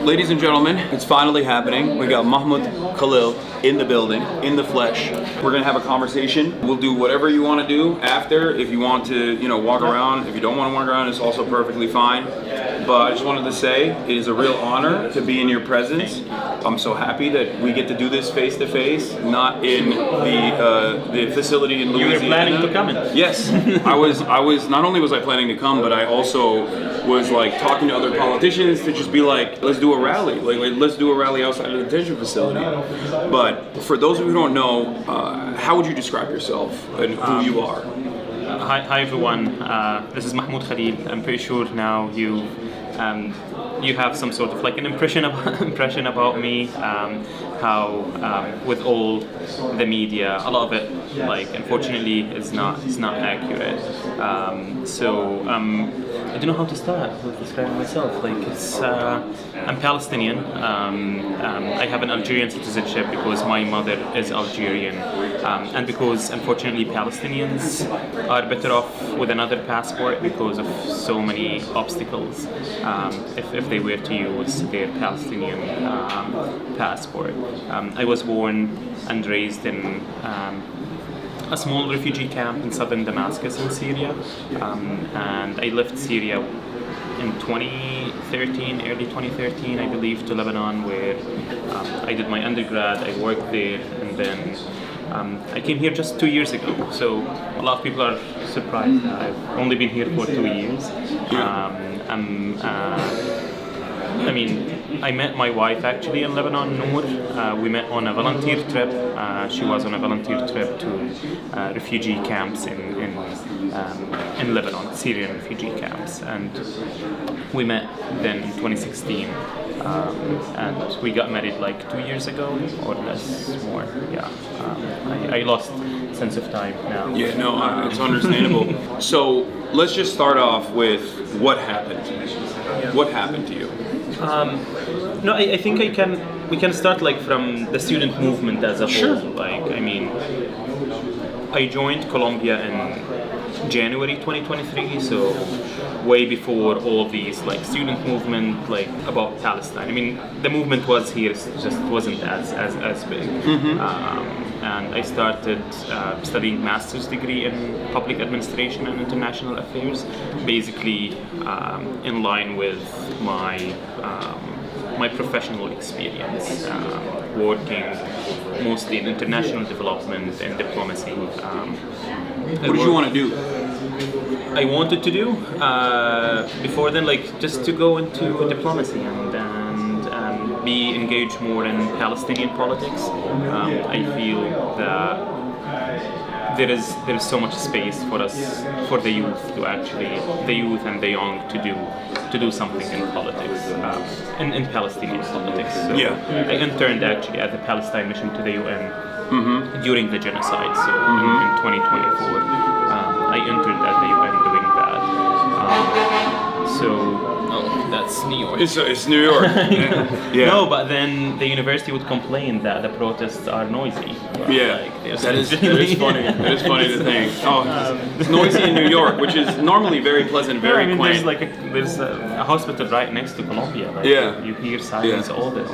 ladies and gentlemen, it's finally happening. We got Mahmoud Khalil in the building, in the flesh. We're gonna have a conversation. We'll do whatever you want to do after. If you want to, walk around. If you don't want to walk around, it's also perfectly fine. But I just wanted to say it is a real honor to be in your presence. I'm so happy that we get to do this face to face, not in the facility in Louisiana. You were planning to come in? Yes, I was. Not only was I planning to come, but I also was like talking to other politicians to just be like, let's do a rally. Like let's do a rally outside of the detention facility. But for those of you who don't know, how would you describe yourself and who you are? Hi everyone. This is Mahmoud Khalil. I'm pretty sure now you have some sort of like an impression about me. How with all the media, a lot of it, like unfortunately, is not accurate. I don't know how to start with describing myself. Like I'm Palestinian. I have an Algerian citizenship because my mother is Algerian, and because unfortunately Palestinians are better off with another passport because of so many obstacles. If they were to use their Palestinian passport. I was born and raised in a small refugee camp in southern Damascus in Syria, and I left Syria in 2013, early 2013, I believe, to Lebanon, where I did my undergrad. I worked there, and then I came here just 2 years ago. So a lot of people are surprised that I've only been here for 2 years. I met my wife actually in Lebanon, Noor. We met on a volunteer trip. She was on a volunteer trip to refugee camps in Lebanon, Syrian refugee camps, and we met then in 2016. And we got married like 2 years ago or less, more. Yeah, I lost sense of time now. Yeah, no, it's understandable. So let's just start off with what happened. What happened to you? No, I think we can start like from the student movement as a whole. Like, I joined Colombia in January 2023, so way before all of these like student movement like about Palestine. The movement was here, it just wasn't as big. And I started studying master's degree in public administration and international affairs, basically in line with my professional experience, working mostly in international development and diplomacy. What did you want to do? I wanted to do before then, like just to go into diplomacy and be engaged more in Palestinian politics. I feel that there is so much space for us, for the youth and the young to do something in politics, in Palestinian politics. So I interned actually at the Palestine mission to the UN during the genocide. So in 2024, I entered at the UN doing that. That's New York. It's New York. Yeah. No, but then the university would complain that the protests are noisy. Well, that is funny. That is funny to think. Oh, it's noisy in New York, which is normally very pleasant, very quaint. There's a hospital right next to Columbia. Like, you hear sirens all the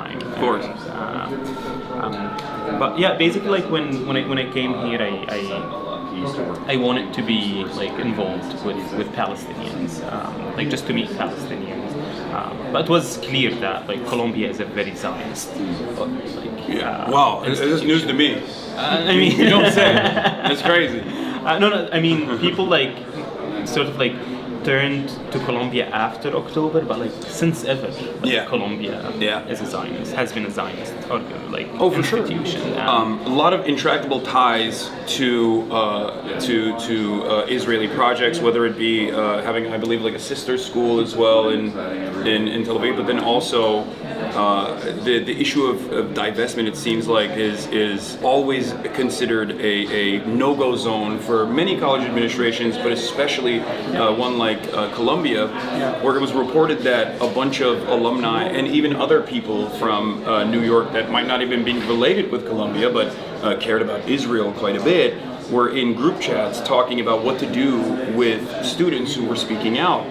time. Of course. But yeah, basically, like when I came here, I wanted to be like involved with Palestinians, like just to meet Palestinians. But it was clear that like Colombia is a very Zionist. Wow, this is news to me. You don't say. That's crazy. No. People like sort of like turned to Colombia after October, but like since ever, Colombia is a Zionist, has been a Zionist institution. A lot of intractable ties to Israeli projects, whether it be having, I believe, like a sister school as well in Tel Aviv, but then also the issue of divestment, it seems like, is always considered a no-go zone for many college administrations, but especially one like Columbia, where it was reported that a bunch of alumni and even other people from New York that might not even be related with Columbia, but cared about Israel quite a bit, were in group chats talking about what to do with students who were speaking out.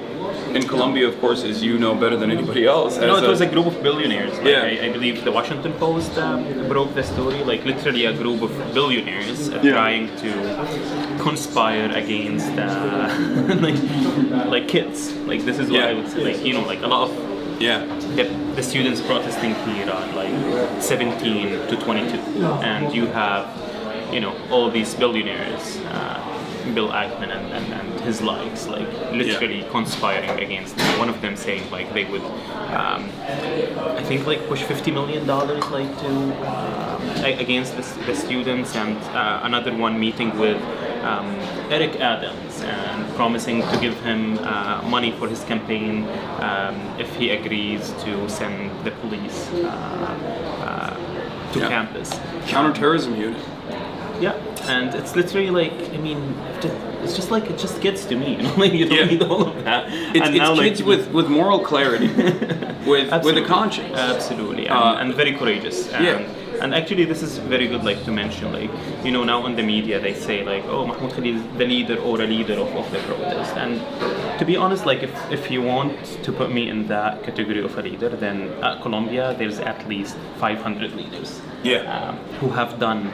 in Colombia, of course, as you know better than anybody else. No, it was a group of billionaires. Like, Yeah. I believe the Washington Post broke the story. Like literally a group of billionaires trying to conspire against like kids. Like this is what I would say. Like like a lot of the students protesting here are like 17 to 22, and you have all these billionaires. Bill Ackman and his likes, like literally conspiring against me. One of them saying like they would, I think like push $50 million like to against the students, and another one meeting with Eric Adams and promising to give him money for his campaign if he agrees to send the police to campus. Counterterrorism unit. Yeah, and it's literally like, I mean, it's just like, it just gets to me, like you don't need all of that. It's kids with moral clarity, with a conscience. Absolutely, and very courageous. And actually, this is very good, like to mention, like now on the media they say like, oh, Mahmoud Khalil is the leader or a leader of the protest. And to be honest, like if you want to put me in that category of a leader, then at Colombia there's at least 500 leaders. Who have done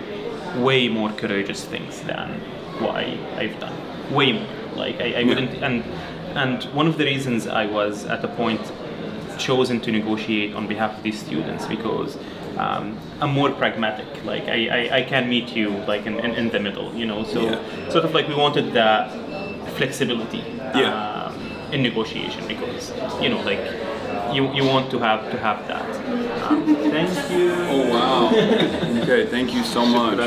way more courageous things than what I've done. Way more. Like I wouldn't. And one of the reasons I was at a point chosen to negotiate on behalf of these students because I'm more pragmatic. Like I can meet you like in the middle. So sort of like we wanted that flexibility in negotiation because like you want to have that. Thank you. Oh wow. Okay, thank you so much.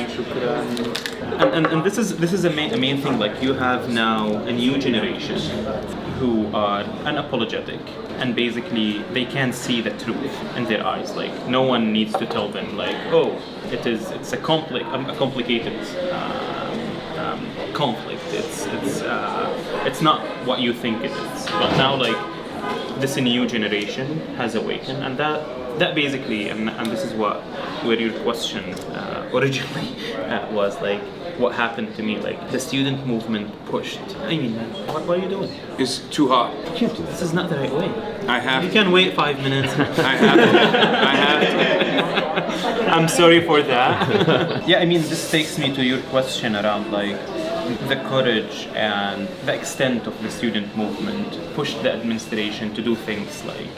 And this is a main thing. Like you have now a new generation who are unapologetic and basically they can see the truth in their eyes. Like no one needs to tell them like, oh, it's a complicated conflict. It's not what you think it is. But now like this new generation has awakened, and that basically, and this is where your question originally was like, what happened to me? Like the student movement pushed. I mean, man, what are you doing? It's too hot. This is not the right way. I have. You can wait 5 minutes. I have to. I'm sorry for that. Yeah, I mean, this takes me to your question around like the courage and the extent of the student movement pushed the administration to do things like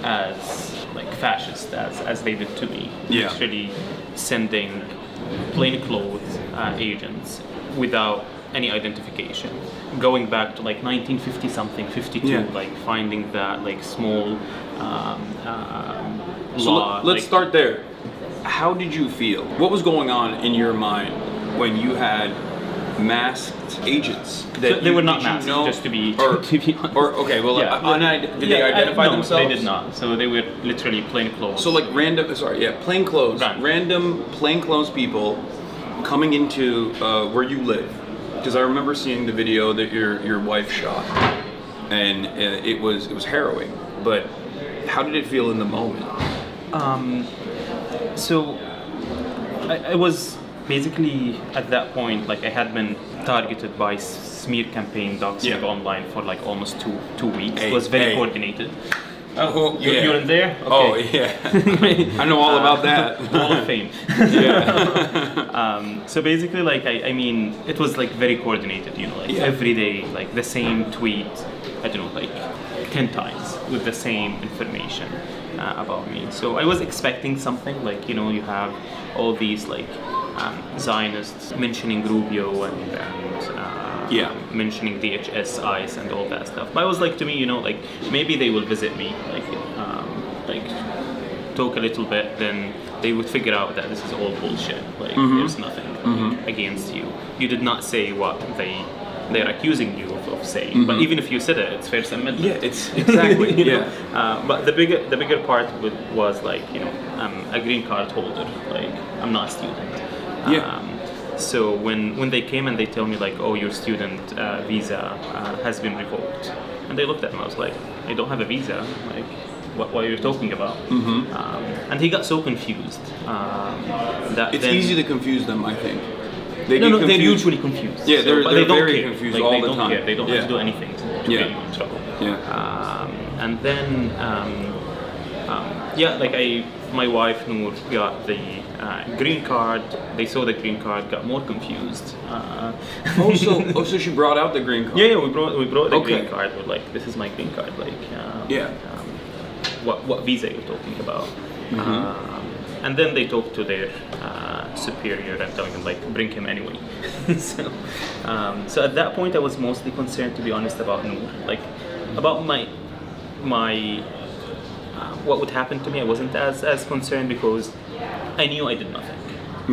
as like fascist as they did to me. Literally sending plainclothes agents without any identification. Going back to like 1950 something, 52, like finding that like small law. Let's start there. How did you feel? What was going on in your mind when you had masked agents? They were not masked, just to be honest. Okay, well, did they identify themselves? They did not. So they were literally plainclothes. So like plainclothes. Random plainclothes people coming into where you live. Because I remember seeing the video that your wife shot, and it was harrowing. But how did it feel in the moment? So I was basically at that point, like I had been targeted by smear campaign doxing online for like almost two weeks. It was very coordinated. Oh, you're in there? Okay. Oh yeah, I know all about that. Hall of Fame. So basically, like I mean, it was like very coordinated. Every day, like the same tweet. I don't know, like 10 times with the same information about me. So I was expecting something like you have all these like Zionists mentioning Rubio and mentioning DHS, ICE, and all that stuff. But I was like, to me, like maybe they will visit me, like talk a little bit, then they would figure out that this is all bullshit. Like there's nothing against you. You did not say what they're accusing you of saying. But even if you said it, it's First Amendment. Yeah, it's exactly. But the bigger part was like I'm a green card holder. Like I'm not a student. So when they came and they tell me like, oh, your student visa has been revoked, and they looked at me, I was like, I don't have a visa. Like, what are you talking about? And he got so confused. That it's easy to confuse them, I think. They're usually confused. Yeah, they're they don't very care. confused like, all they the don't time. Care. They don't have to do anything to get you in trouble. And then my wife Noor got the green card. They saw the green card, got more confused. So she brought out the green card. Yeah, we brought the green card. We're like, this is my green card. Like, what visa you're talking about? And then they talked to their superior and telling him like, bring him anyway. So at that point, I was mostly concerned, to be honest, about Noor, like about my what would happen to me. I wasn't as concerned because I knew I did nothing.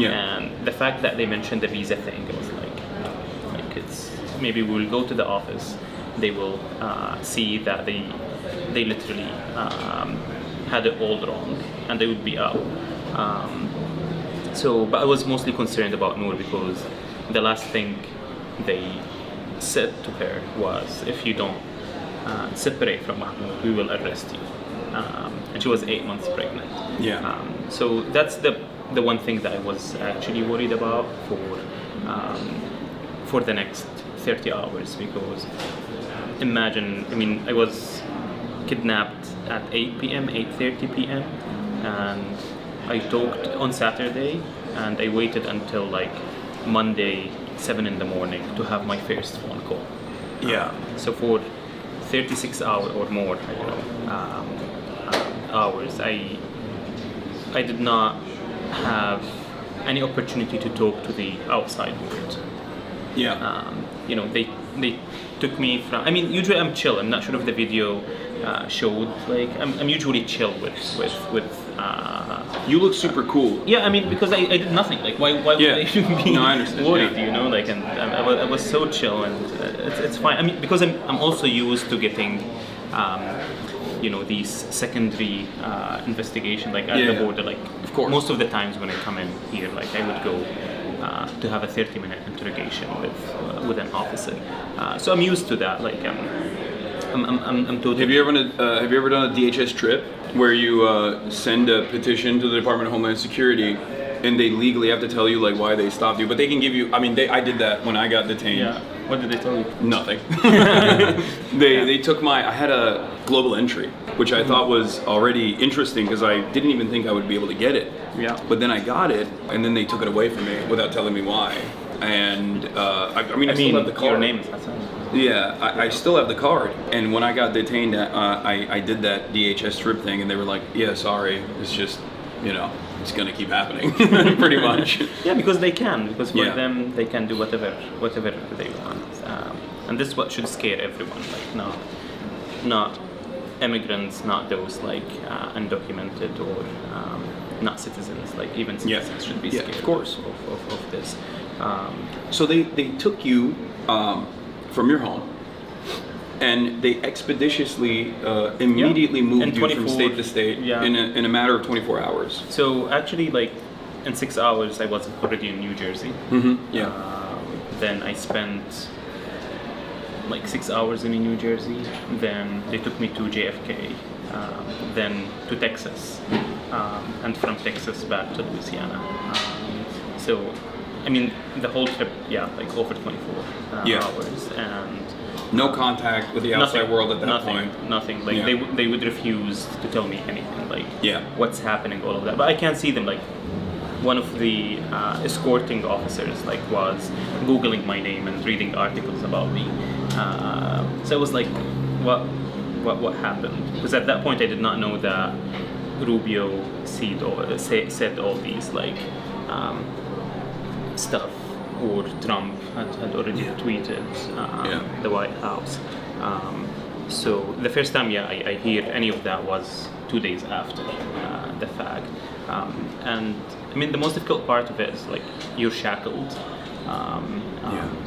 And the fact that they mentioned the visa thing, I was like it's maybe we'll go to the office. They will see that they literally had it all wrong, and they would be out. But I was mostly concerned about Noor because the last thing they said to her was, if you don't separate from Mahmoud, we will arrest you. And she was 8 months pregnant. So that's the one thing that I was actually worried about for the next 30 hours, because imagine, I was kidnapped at 8 p.m., 8:30 p.m. and I talked on Saturday, and I waited until like Monday 7 in the morning to have my first phone call. So for 36 hours or more, hours, I did not have any opportunity to talk to the outside world. They took me from. Usually I'm chill. I'm not sure if the video showed. Like I'm usually chill with. You look super cool. Because I did nothing. Like why would they be worried? Like, and I was so chill, and it's fine. Because I'm also used to getting. These secondary investigation, like at the border, like of course. Most of the times when I come in here, like I would go to have a 30-minute interrogation with an officer. So I'm used to that. Like I'm totally. Have you ever done a DHS trip where you send a petition to the Department of Homeland Security and they legally have to tell you like why they stopped you, but they can give you. I did that when I got detained. Yeah. What did they tell you? Nothing. They took I had a global entry, which I thought was already interesting because I didn't even think I would be able to get it. But then I got it, and then they took it away from me without telling me why. And I still have the card. Your name is Hassan. I still have the card. And when I got detained, I did that DHS trip thing, and they were like, "Yeah, sorry, it's just, it's gonna keep happening," pretty much. Because they can. Because for them, they can do whatever they want. And this is what should scare everyone. Like not immigrants, not those like undocumented or not citizens. Like even citizens should be scared. Of course, of this. So they took you from your home, and they expeditiously immediately moved you from state to state in a matter of 24 hours. So actually, like in 6 hours, I was already in New Jersey. Then I spent like 6 hours in New Jersey. Then they took me to JFK, then to Texas, and from Texas back to Louisiana. The whole trip, like over 24 hours, and no contact with the outside world at that point. Nothing. Like they would refuse to tell me anything. Like what's happening, all of that. But I can't see them. Like one of the escorting officers like was Googling my name and reading articles about me. So I was like, what happened? Because at that point I did not know that Rubio said all these like stuff, or Trump had already tweeted the White House. So the first time I hear any of that was 2 days after the fact. And the most difficult part of it is like you're shackled,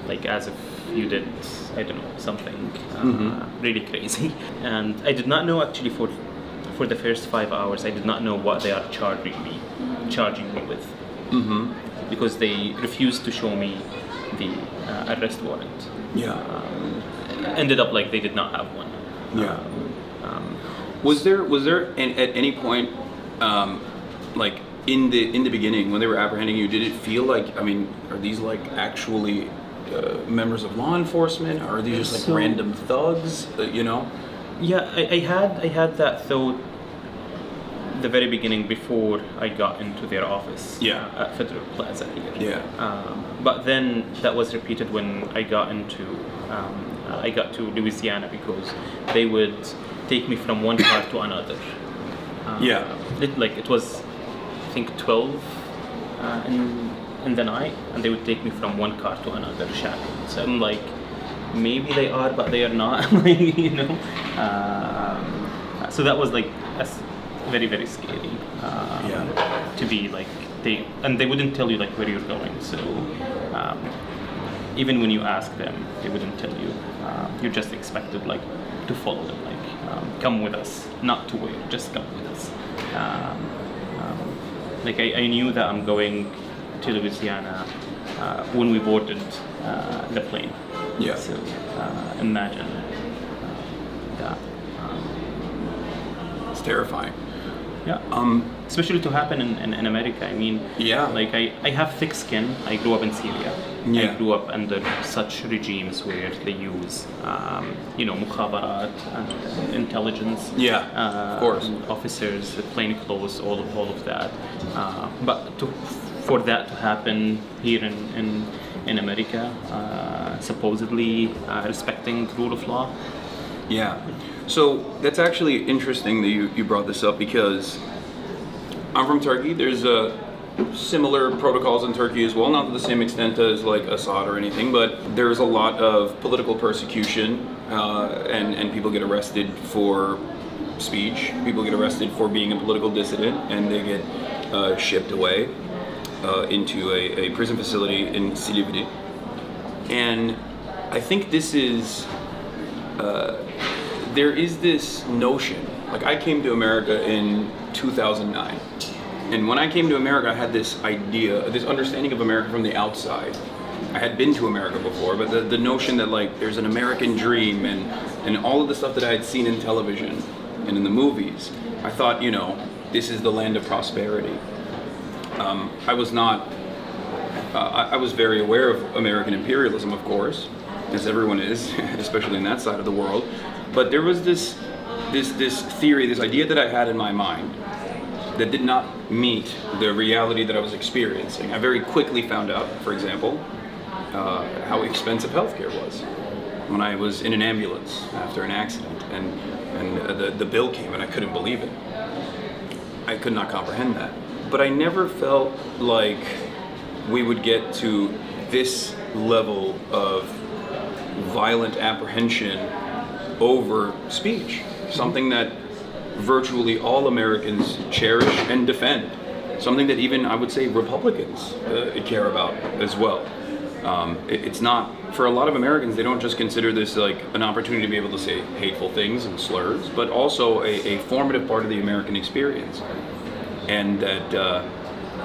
like as if you did, I don't know, something really crazy. And I did not know actually for the first 5 hours, I did not know what they are charging me with. Because they refused to show me the arrest warrant. Ended up like they did not have one. Was there at any point, like in the beginning when they were apprehending you, did it feel like, are these like actually members of law enforcement, or are these just like random thugs? Yeah, I had that thought the very beginning before I got into their office. Yeah. At Federal Plaza here. Yeah. But then that was repeated when I got to Louisiana, because they would take me from one car to another. Yeah. It was, I think, 12 in the night, and they would take me from one car to another shackled. So I'm like, maybe they are, but they are not. You know. So that was like very, very scary. To be like they wouldn't tell you like where you're going. So even when you ask them, they wouldn't tell you. You're just expected like to follow them, like come with us, not to where, just come with us. Like I knew that I'm going to Louisiana when we boarded the plane. Yeah. So imagine that. It's terrifying. Yeah. Especially to happen in America. I mean, Yeah. Like I have thick skin. I grew up in Syria. Yeah. I grew up under such regimes where they use, mukhabarat and intelligence. Yeah, of course. Officers, plain clothes, all of that. But for that to happen here in America, supposedly respecting rule of law. Yeah. So that's actually interesting that you brought this up, because I'm from Turkey. There's similar protocols in Turkey as well, not to the same extent as like Assad or anything, but there's a lot of political persecution, and people get arrested for speech. People get arrested for being a political dissident, and they get shipped away into a prison facility in Silivri. And I think this is there is this notion, like I came to America in 2009, and when I came to America I had this idea, this understanding of America from the outside. I had been to America before, but the notion that like there's an American dream and all of the stuff that I had seen in television and in the movies, I thought, this is the land of prosperity. I was not, I was very aware of American imperialism, of course, as everyone is, especially in that side of the world. But there was this theory, this idea that I had in my mind that did not meet the reality that I was experiencing. I very quickly found out, for example, how expensive healthcare was when I was in an ambulance after an accident, and the bill came and I couldn't believe it. I could not comprehend that. But I never felt like we would get to this level of violent apprehension over speech, something that virtually all Americans cherish and defend, something that even I would say Republicans care about as well. It's not, for a lot of Americans, they don't just consider this like an opportunity to be able to say hateful things and slurs, but also a formative part of the American experience. And that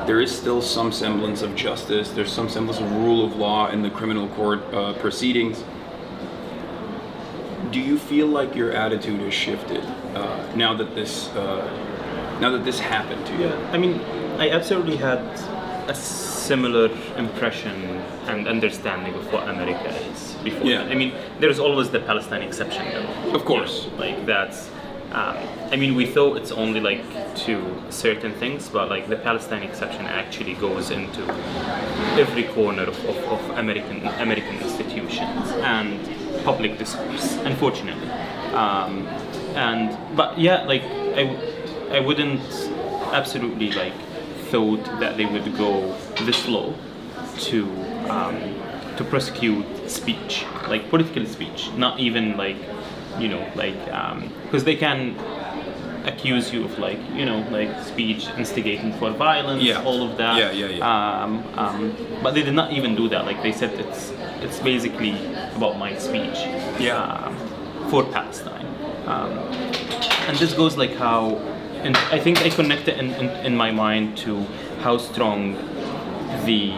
there is still some semblance of justice, there's some semblance of rule of law in the criminal court proceedings. Do you feel like your attitude has shifted now that this happened to you? Yeah, I mean, I absolutely had a similar impression and understanding of what America is before. Yeah. I mean, there's always the Palestine exception, though. Of course. Like that's. I mean, we thought it's only like to certain things, but like the Palestine exception actually goes into every corner of American institutions and public discourse, unfortunately. But yeah, like I wouldn't absolutely like thought that they would go this low to prosecute speech, like political speech, not even like because they can accuse you of like speech instigating for violence, Yeah. all of that. Yeah. But they did not even do that. Like they said, it's basically about my speech. Yeah. For Palestine, and this goes like how, and I think I connect it in my mind to how strong the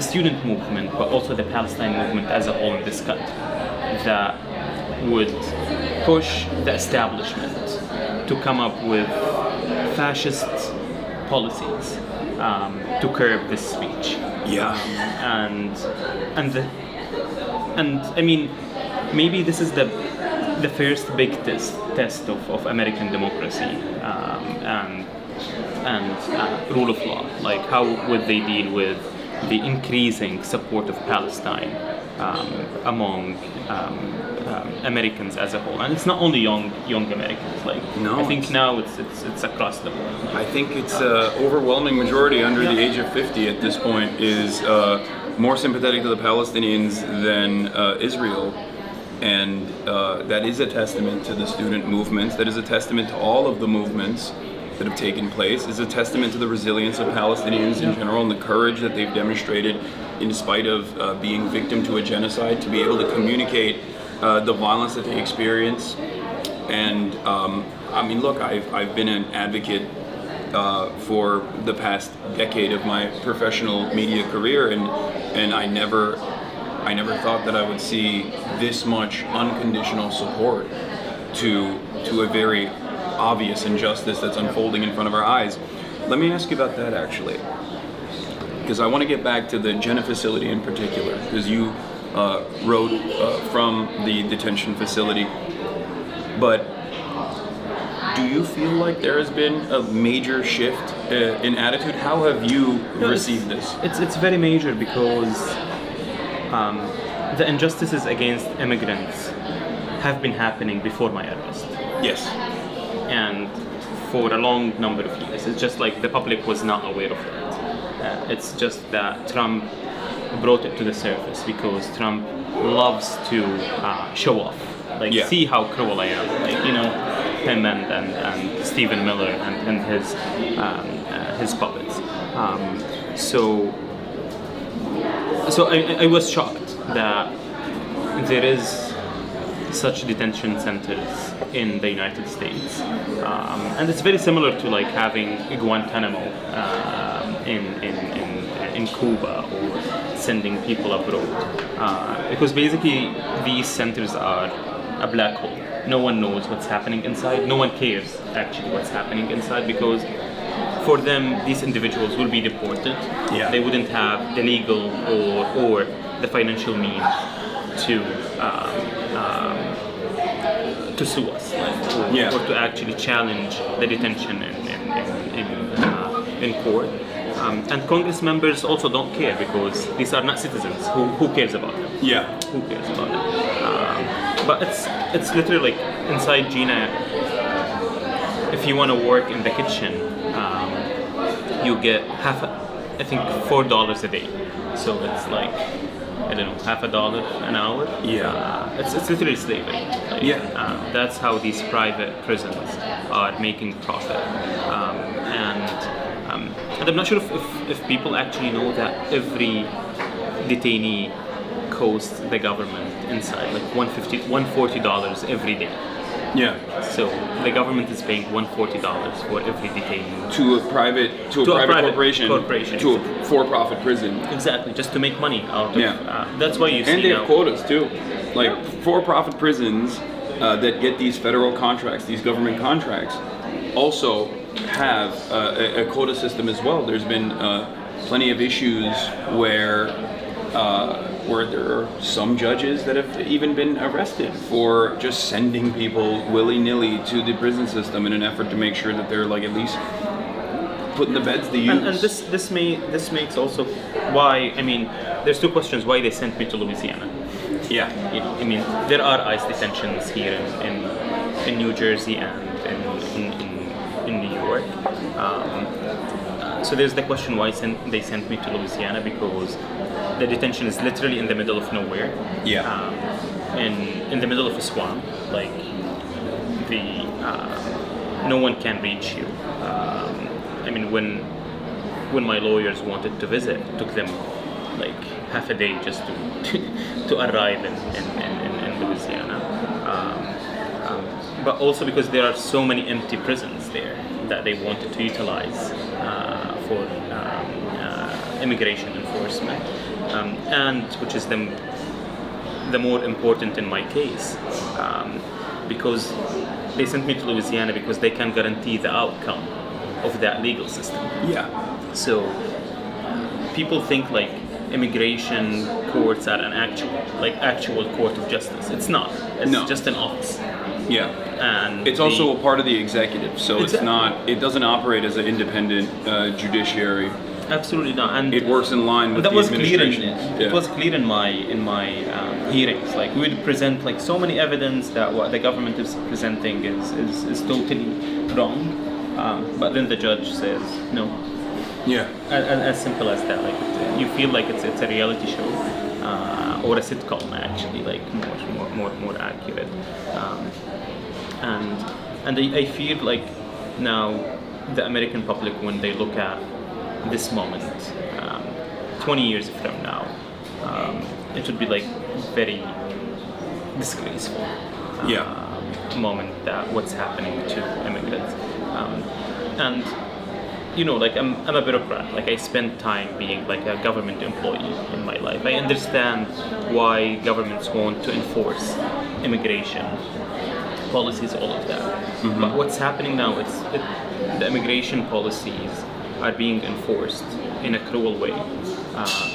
student movement, but also the Palestine movement as a whole in this country, that would push the establishment to come up with fascist policies to curb this speech. Yeah. And I mean, maybe this is the the first big test of American democracy and rule of law. Like, how would they deal with the increasing support of Palestine among Americans as a whole? And it's not only young Americans. Like, No, I think now it's across the board. I think it's overwhelming majority under the age of 50 at this point is more sympathetic to the Palestinians than Israel. And that is a testament to the student movements. That is a testament to all of the movements that have taken place. It's a testament to the resilience of Palestinians in general and the courage that they've demonstrated in spite of being victim to a genocide, to be able to communicate the violence that they experience. And I mean, look, I've been an advocate for the past decade of my professional media career, and I never thought that I would see this much unconditional support to a very obvious injustice that's unfolding in front of our eyes. Let me ask you about that, actually, because I want to get back to the Jenna facility in particular, because you wrote from the detention facility. But do you feel like there has been a major shift in attitude? How have you received this? It's very major because the injustices against immigrants have been happening before my arrest. Yes. And for a long number of years. It's just like the public was not aware of that. It's just that Trump brought it to the surface because Trump loves to show off. Like, see how cruel I am. Like, you know, him and Stephen Miller and his puppets. So I was shocked that there is such detention centers in the United States, and it's very similar to like having Guantanamo in Cuba, or sending people abroad, because basically these centers are a black hole. No one knows what's happening inside. No one cares actually what's happening inside, because for them these individuals will be deported. They wouldn't have the legal or the financial means to sue us, or to actually challenge the detention in court. And Congress members also don't care, because these are not citizens. Who cares about them? Who cares about them? But it's literally like inside Gina. If you want to work in the kitchen, you get I think $4 a day. So it's like, I don't know, $50 an hour. It's literally slavery. Like, that's how these private prisons are making profit. And I'm not sure if people actually know that every detainee costs the government inside like $140 every day. So the government is paying $140 for every detainee to a private corporation, to a for-profit prison. Exactly, just to make money out of. That's why you see. And they now have quotas too, like for-profit prisons that get these federal contracts, these government contracts, also have a quota system as well. There's been plenty of issues where there are some judges that have even been arrested for just sending people willy-nilly to the prison system in an effort to make sure that they're like at least putting the beds to use. And this makes also why, I mean, there's two questions why they sent me to Louisiana. You know, I mean, there are ICE detentions here in New Jersey and in New York. So there's the question why they sent me to Louisiana, because the detention is literally in the middle of nowhere. In the middle of a swamp, like no one can reach you. I mean, when my lawyers wanted to visit, it took them like half a day just to arrive in Louisiana. But also because there are so many empty prisons there that they wanted to utilize for immigration enforcement, and which is the more important in my case, because they sent me to Louisiana because they can guarantee the outcome of that legal system. So people think like immigration courts are an actual court of justice. It's not. It's No. just an office. Yeah. And It's also a part of the executive, so it's not. It doesn't operate as an independent judiciary. absolutely not. And It works in line with that the was clear. administration. It was clear in my hearings. Like we would present like so many evidence that what the government is presenting is totally wrong, but then the judge says no. Yeah. As simple as that. Like you feel like it's a reality show or a sitcom actually, like more accurate. And I feel like now the American public, when they look at this moment, 20 years from now, it would be like very disgraceful moment that what's happening to immigrants. And you know, like I'm a bureaucrat. Like I spent time being like a government employee in my life. I understand why governments want to enforce immigration policies, all of that. Mm-hmm. But what's happening now is the immigration policies are being enforced in a cruel way,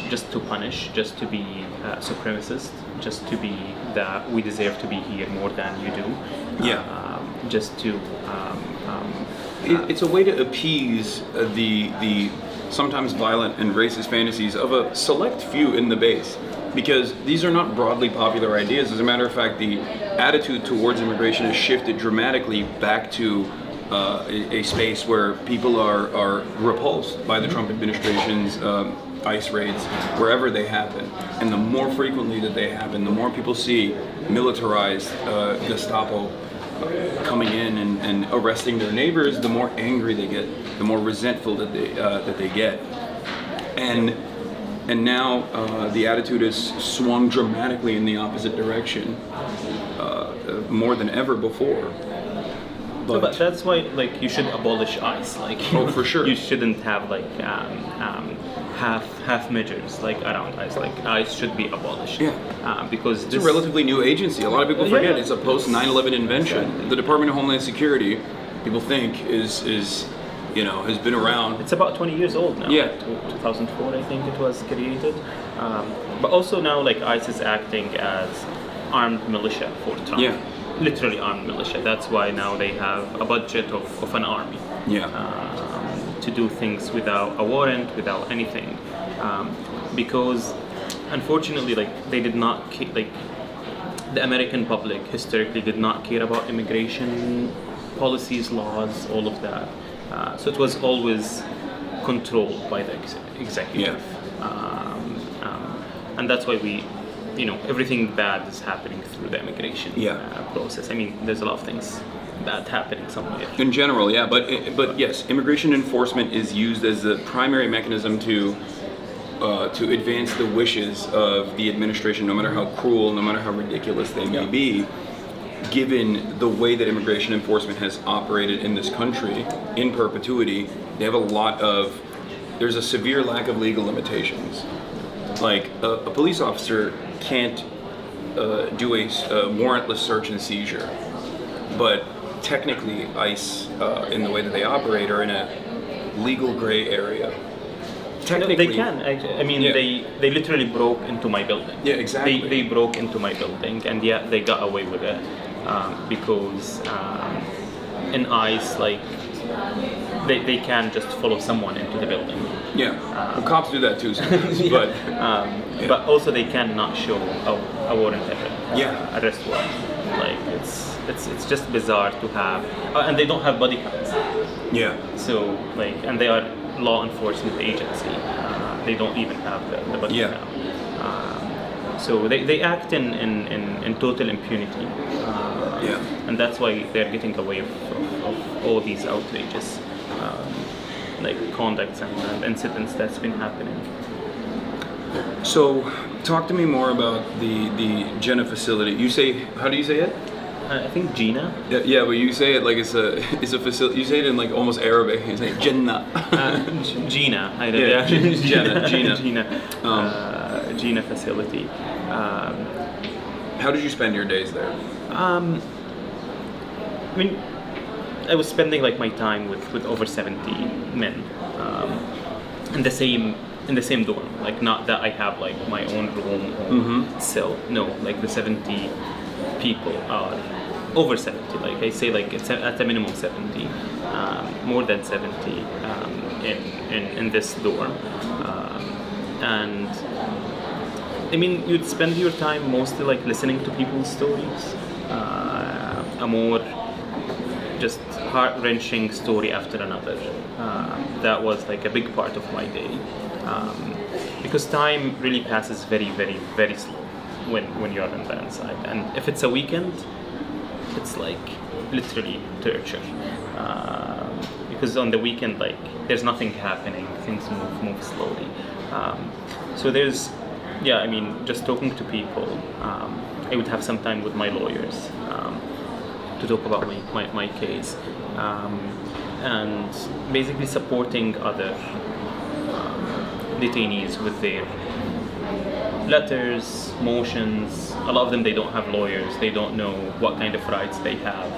just to punish, just to be supremacist, just to be that we deserve to be here more than you do. Just to. It's a way to appease the sometimes violent and racist fantasies of a select few in the base, because these are not broadly popular ideas. As a matter of fact, the attitude towards immigration has shifted dramatically back to a space where people are repulsed by the Trump administration's ICE raids wherever they happen. And the more frequently that they happen, the more people see militarized Gestapo coming in and arresting their neighbors, the more angry they get, the more resentful that they get. And now the attitude has swung dramatically in the opposite direction, more than ever before. But that's why, like, you should abolish ICE. Like, for sure. You shouldn't have like half measures like around ICE. Like, ICE should be abolished. Because it's a relatively new agency. A lot of people forget it's a post 9/11 invention. Exactly. The Department of Homeland Security, people think is has been around. It's about 20 years old now. Yeah. 2004, I think it was created. But also now, like, ICE is acting as armed militia for Trump. Yeah. Literally armed militia. That's why now they have a budget of an army. To do things without a warrant, without anything, because unfortunately, like, they did not like the American public historically did not care about immigration policies, laws, all of that. So it was always controlled by the executive, and that's why everything bad is happening through the immigration process. I mean, there's a lot of things bad happening somewhere. In general, yeah, but yes, immigration enforcement is used as the primary mechanism to advance the wishes of the administration, no matter how cruel, no matter how ridiculous they may be. Given the way that immigration enforcement has operated in this country in perpetuity, they have there's a severe lack of legal limitations. Like a police officer can't do a warrantless search and seizure, but technically ICE, in the way that they operate, are in a legal gray area. Technically, they can. I mean, they literally broke into my building. Yeah, exactly. They broke into my building, and they got away with it because in ICE, like, they can just follow someone into the building. Well, cops do that too sometimes, but also they cannot show a warrant arrest warrant. Like, it's just bizarre to have, and they don't have body counts. So, like, and they are law enforcement agency. They don't even have the body count. So they act in total impunity. And that's why they're getting away of all these outrageous like conducts and incidents that's been happening. So, talk to me more about the Jenna facility. You say, how do you say it? I think Gina. Yeah, but you say it like it's a facility. You say it in like almost Arabic. You say Jenna. Gina. Gina facility. How did you spend your days there? I mean, I was spending like my time with over 70 men in the same in the same dorm. Like, not that I have like my own room or cell. No, like the 70 people are over 70. Like I say, like it's at a minimum 70, more than 70 in this dorm, and I mean, you'd spend your time mostly like listening to people's stories, a more just heart-wrenching story after another. That was like a big part of my day, because time really passes very, very, very slow when you're on the inside. And if it's a weekend, it's like literally torture, because on the weekend, like there's nothing happening, things move slowly. So there's, yeah, I mean, just talking to people. I would have some time with my lawyers to talk about my case, and basically supporting other detainees with their letters, motions. A lot of them, they don't have lawyers, they don't know what kind of rights they have.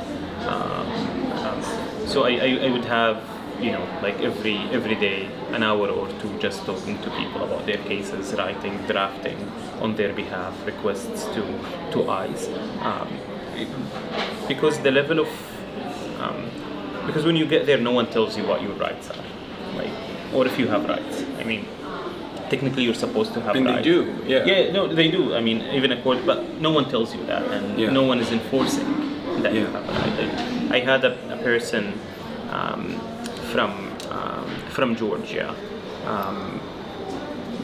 So I would have, you know, like every day an hour or two just talking to people about their cases, writing, drafting on their behalf requests to ICE, because the level of because when you get there, no one tells you what your rights are, like, or if you have rights. I mean, technically you're supposed to have And rights. they do, yeah. Yeah, no, they do. I mean, even a court, but no one tells you that, and no one is enforcing that you have a right. I had a person from Georgia.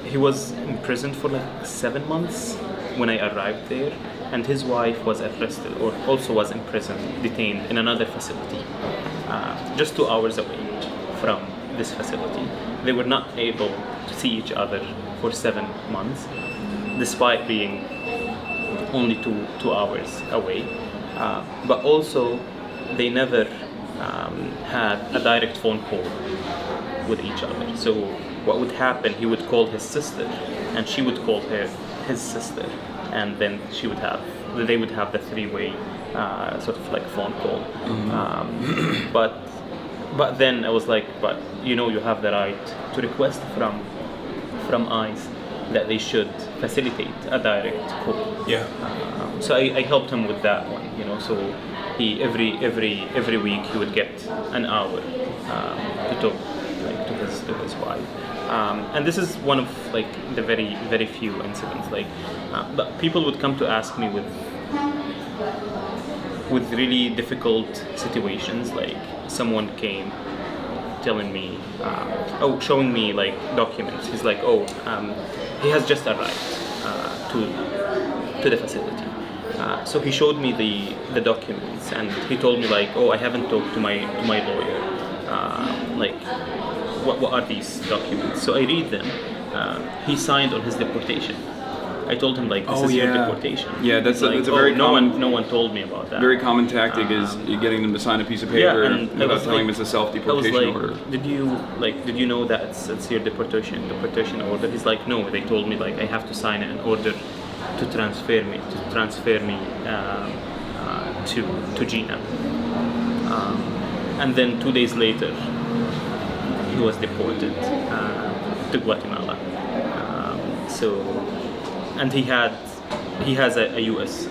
He was imprisoned for like 7 months when I arrived there, and his wife was arrested, or also was imprisoned, detained in another facility, just 2 hours away from this facility. They were not able to see each other for 7 months, despite being only two hours away. But also, they never had a direct phone call with each other. So what would happen, he would call his sister, and she would call his sister, and then they would have the three-way sort of like phone call. But then I was like, but you know, you have the right to request from ICE that they should facilitate a direct call. Yeah. So I helped him with that one, you know. So he every week he would get an hour to talk, like, to his wife. And this is one of like the very few incidents. Like, but people would come to ask me with really difficult situations. Like, someone came telling me, showing me like documents. He's like, he has just arrived to the facility. So he showed me the documents, and he told me like, I haven't talked to my lawyer. Like, what are these documents? So I read them. He signed on his deportation. I told him like, this is your deportation. Yeah, that's like, a very common. No one told me about that. Very common tactic is you getting them to sign a piece of paper without telling them it's a self-deportation order. Did you know that it's your deportation order? He's like, no. They told me like I have to sign it in order to transfer me to Gina. And then 2 days later, he was deported to Guatemala. And he has a U.S.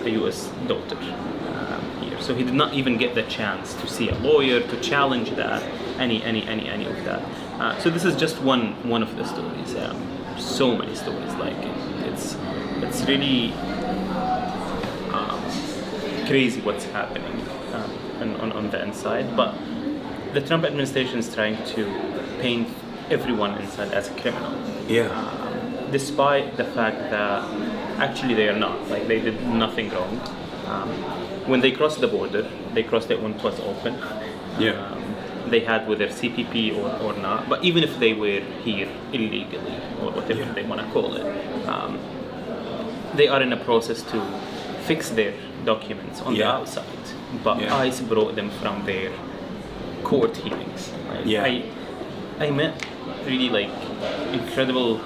daughter here, so he did not even get the chance to see a lawyer to challenge that, any of that. So this is just one of the stories. So many stories. Like, it's really crazy what's happening on the inside. But the Trump administration is trying to paint everyone inside as a criminal. Despite the fact that actually they are not. Like, they did nothing wrong. When they crossed the border, they crossed it when it was open. They had whether CPP or not. But even if they were here illegally, or whatever they want to call it, they are in a process to fix their documents on the outside. But ICE brought them from their court hearings. Like, I met really like incredible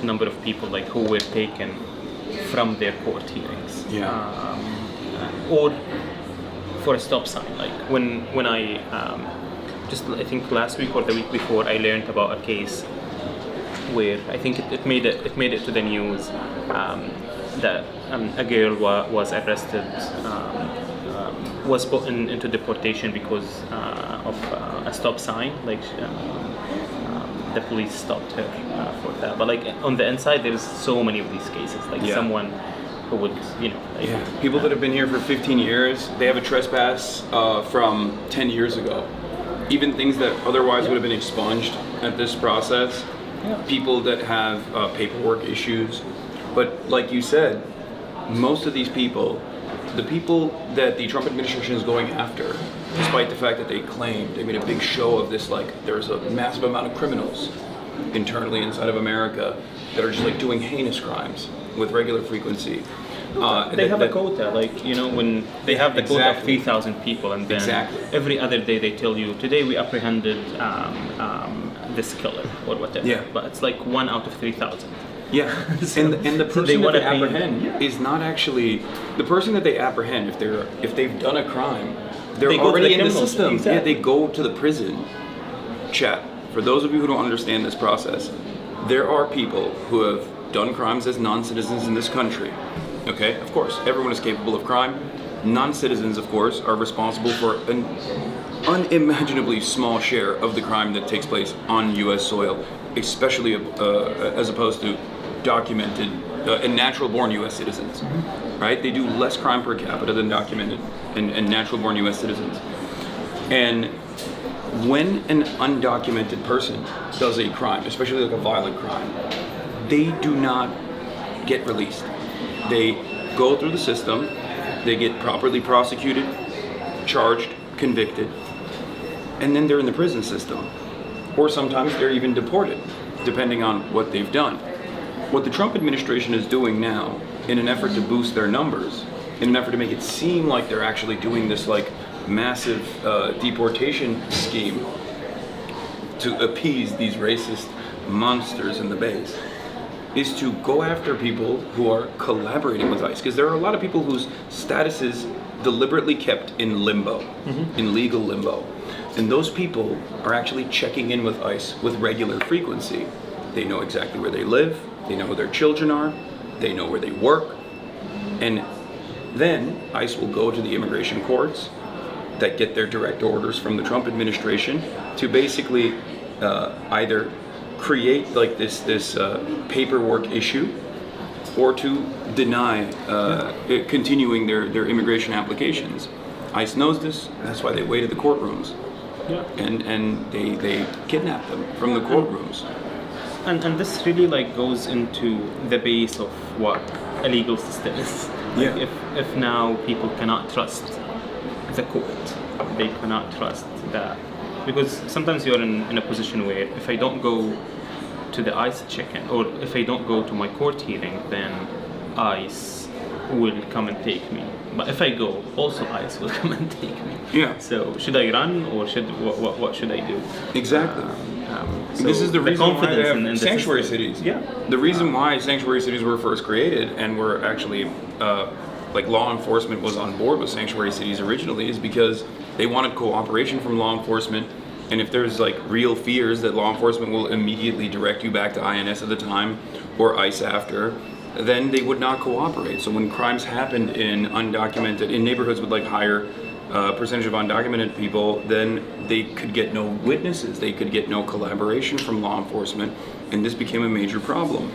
number of people like who were taken from their court hearings, or for a stop sign. Like when I just I think last week or the week before, I learned about a case where I think it made it to the news that a girl was arrested, was put into deportation because of a stop sign. Like the police stopped her for that. But like on the inside, there's so many of these cases. Like someone who would, people that have been here for 15 years, they have a trespass from 10 years ago. Even things that otherwise would have been expunged at this process. People that have paperwork issues. But like you said, most of these people, the people that the Trump administration is going after, despite the fact that they made a big show of this, like there's a massive amount of criminals internally inside of America that are just like doing heinous crimes with regular frequency. They have a quota, like when they have the quota of 3,000 people, and then every other day they tell you, today we apprehended this killer or whatever. Yeah. But it's like 1 out of 3,000. Yeah, and the person that they apprehend is not actually the person that they apprehend. If they've done a crime, they're already in the system. Exactly. Yeah, they go to the prison. Chat. For those of you who don't understand this process, there are people who have done crimes as non-citizens in this country. Okay, of course, everyone is capable of crime. Non-citizens, of course, are responsible for an unimaginably small share of the crime that takes place on U.S. soil, especially as opposed to documented and natural-born U.S. citizens, right? They do less crime per capita than documented and natural-born U.S. citizens. And when an undocumented person does a crime, especially like a violent crime, they do not get released. They go through the system, they get properly prosecuted, charged, convicted, and then they're in the prison system. Or sometimes they're even deported, depending on what they've done. What the Trump administration is doing now, in an effort to boost their numbers, in an effort to make it seem like they're actually doing this like massive deportation scheme to appease these racist monsters in the base, is to go after people who are collaborating with ICE. Because there are a lot of people whose status is deliberately kept in limbo, in legal limbo. And those people are actually checking in with ICE with regular frequency. They know exactly where they live, they know who their children are, they know where they work. And then ICE will go to the immigration courts that get their direct orders from the Trump administration to basically either create like this paperwork issue, or to deny continuing their immigration applications. ICE knows this, that's why they wait at the courtrooms. And they kidnap them from the courtrooms. And this really like goes into the base of what a legal system is. Like if now people cannot trust the court, they cannot trust that, because sometimes you're in a position where if I don't go to the ICE check-in, or if I don't go to my court hearing, then ICE will come and take me. But if I go, also ICE will come and take me. Yeah. So should I run, or what should I do? Exactly. So this is the reason why they in have the sanctuary system. cities. Yeah. The reason why sanctuary cities were first created and were actually like law enforcement was on board with sanctuary cities originally is because they wanted cooperation from law enforcement. And if there's like real fears that law enforcement will immediately direct you back to INS at the time or ICE after, then they would not cooperate. So when crimes happened in neighborhoods with like higher percentage of undocumented people, then they could get no witnesses, they could get no collaboration from law enforcement, and this became a major problem.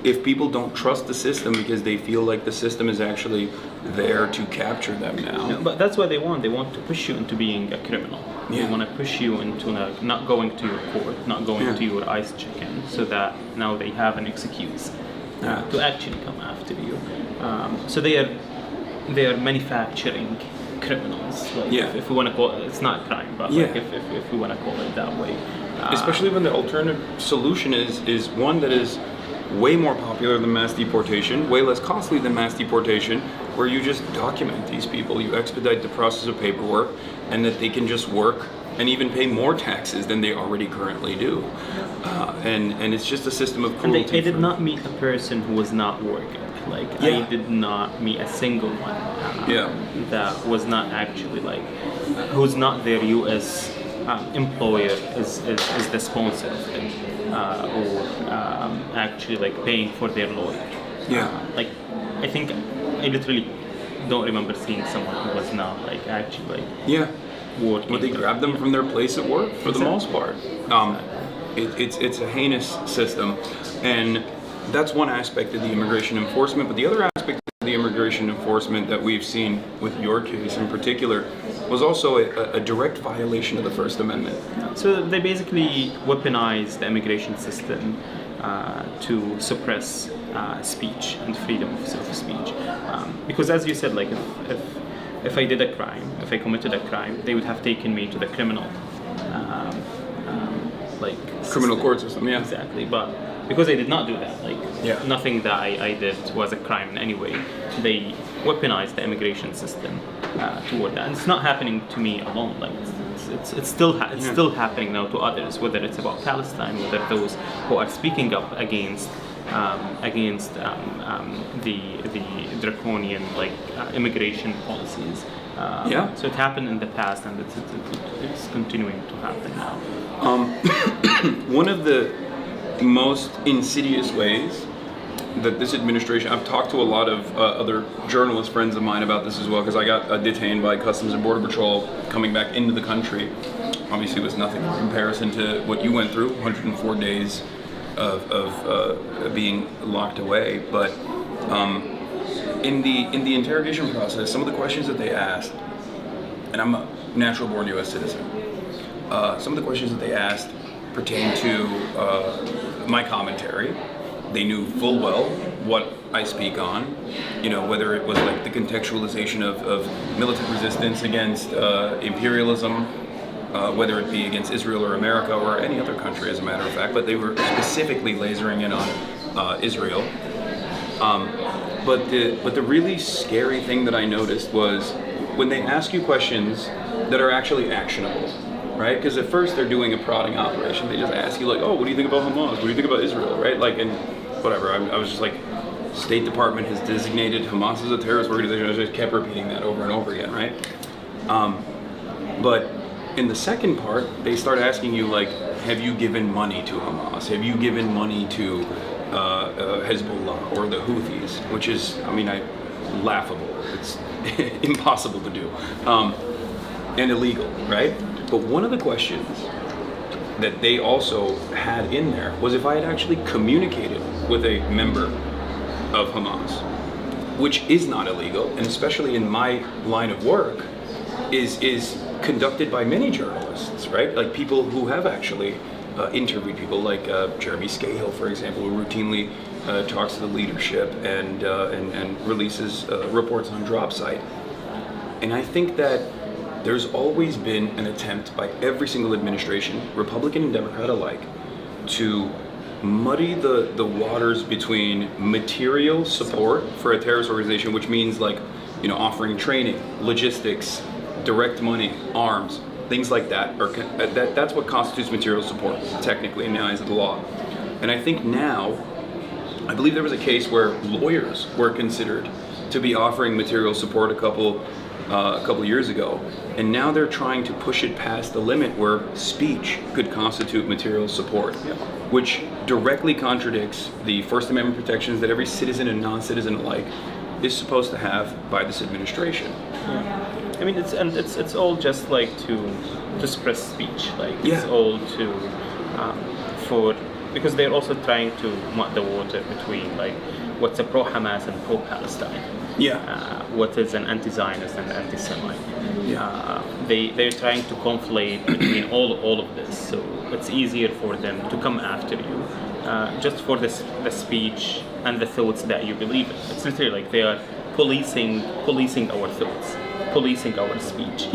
If people don't trust the system because they feel like the system is actually there to capture them now. No, but that's what they want. They want to push you into being a criminal. Yeah. They want to push you into not going to your court, not going to your ICE check-in, so that now they have an excuse to actually come after you. So they are manufacturing criminals. Like if we want to call it, it's not crime, but like if we want to call it that way. Especially when the alternative solution is one that is way more popular than mass deportation, way less costly than mass deportation, where you just document these people, you expedite the process of paperwork, and that they can just work and even pay more taxes than they already currently do. And it's just a system of cruelty. And I did not meet a person who was not working. Like I did not meet a single one that was not actually like, who's not their U.S. employer is the sponsor of it, or actually like paying for their lawyer. Yeah. Like, I think I literally don't remember seeing someone who was not like actually like Yeah. working. But they grab them from their place at work for the most part. It's a heinous system, and that's one aspect of the immigration enforcement. But the other aspect of the immigration enforcement that we've seen with your case in particular was also a direct violation of the First Amendment. So they basically weaponize the immigration system to suppress speech and freedom of speech. Because as you said, like if I did a crime, if I committed a crime, they would have taken me to the criminal Criminal court system, yeah. Exactly, but because I did not do that, like nothing that I did was a crime in any way, they weaponized the immigration system toward that. And it's not happening to me alone. Like it's still happening now to others, whether it's about Palestine, whether those who are speaking up against the draconian immigration policies. So it happened in the past, and it's continuing to happen now. One of the most insidious ways that this administration, I've talked to a lot of other journalist friends of mine about this as well, because I got detained by Customs and Border Patrol coming back into the country. Obviously it was nothing in comparison to what you went through, 104 days of being locked away. But in the interrogation process, some of the questions that they asked, and I'm a natural born U.S. citizen, some of the questions that they asked pertain to my commentary. They knew full well what I speak on, whether it was like the contextualization of militant resistance against imperialism, whether it be against Israel or America or any other country, as a matter of fact, but they were specifically lasering in on Israel. But the really scary thing that I noticed was when they ask you questions that are actually actionable, right? Because at first they're doing a prodding operation. They just ask you like, oh, what do you think about Hamas? What do you think about Israel, right? Like, and whatever. I was just like, State Department has designated Hamas as a terrorist organization. I just kept repeating that over and over again, right? But in the second part, they start asking you like, have you given money to Hamas? Have you given money to Hezbollah or the Houthis? Which is, laughable. It's impossible to do, and illegal, right? But one of the questions that they also had in there was if I had actually communicated with a member of Hamas, which is not illegal, and especially in my line of work, is conducted by many journalists, right? Like people who have actually interviewed people, like Jeremy Scahill, for example, who routinely talks to the leadership and releases reports on Drop Site. And I think that there's always been an attempt by every single administration, Republican and Democrat alike, to muddy the waters between material support for a terrorist organization, which means offering training, logistics, direct money, arms, things like that. That's what constitutes material support, technically, in the eyes of the law. And I think now, I believe there was a case where lawyers were considered to be offering material support a couple years ago, and now they're trying to push it past the limit where speech could constitute material support, which directly contradicts the First Amendment protections that every citizen and non-citizen alike is supposed to have by this administration. I mean, it's all just like to suppress speech, it's all to because they're also trying to mud the water between what's a pro-Hamas and pro-Palestine. What is an anti-Zionist and anti-Semite. They're trying to conflate between all of this, so it's easier for them to come after you just for the speech and the thoughts that you believe in. It's literally like they are policing our thoughts, policing our speech,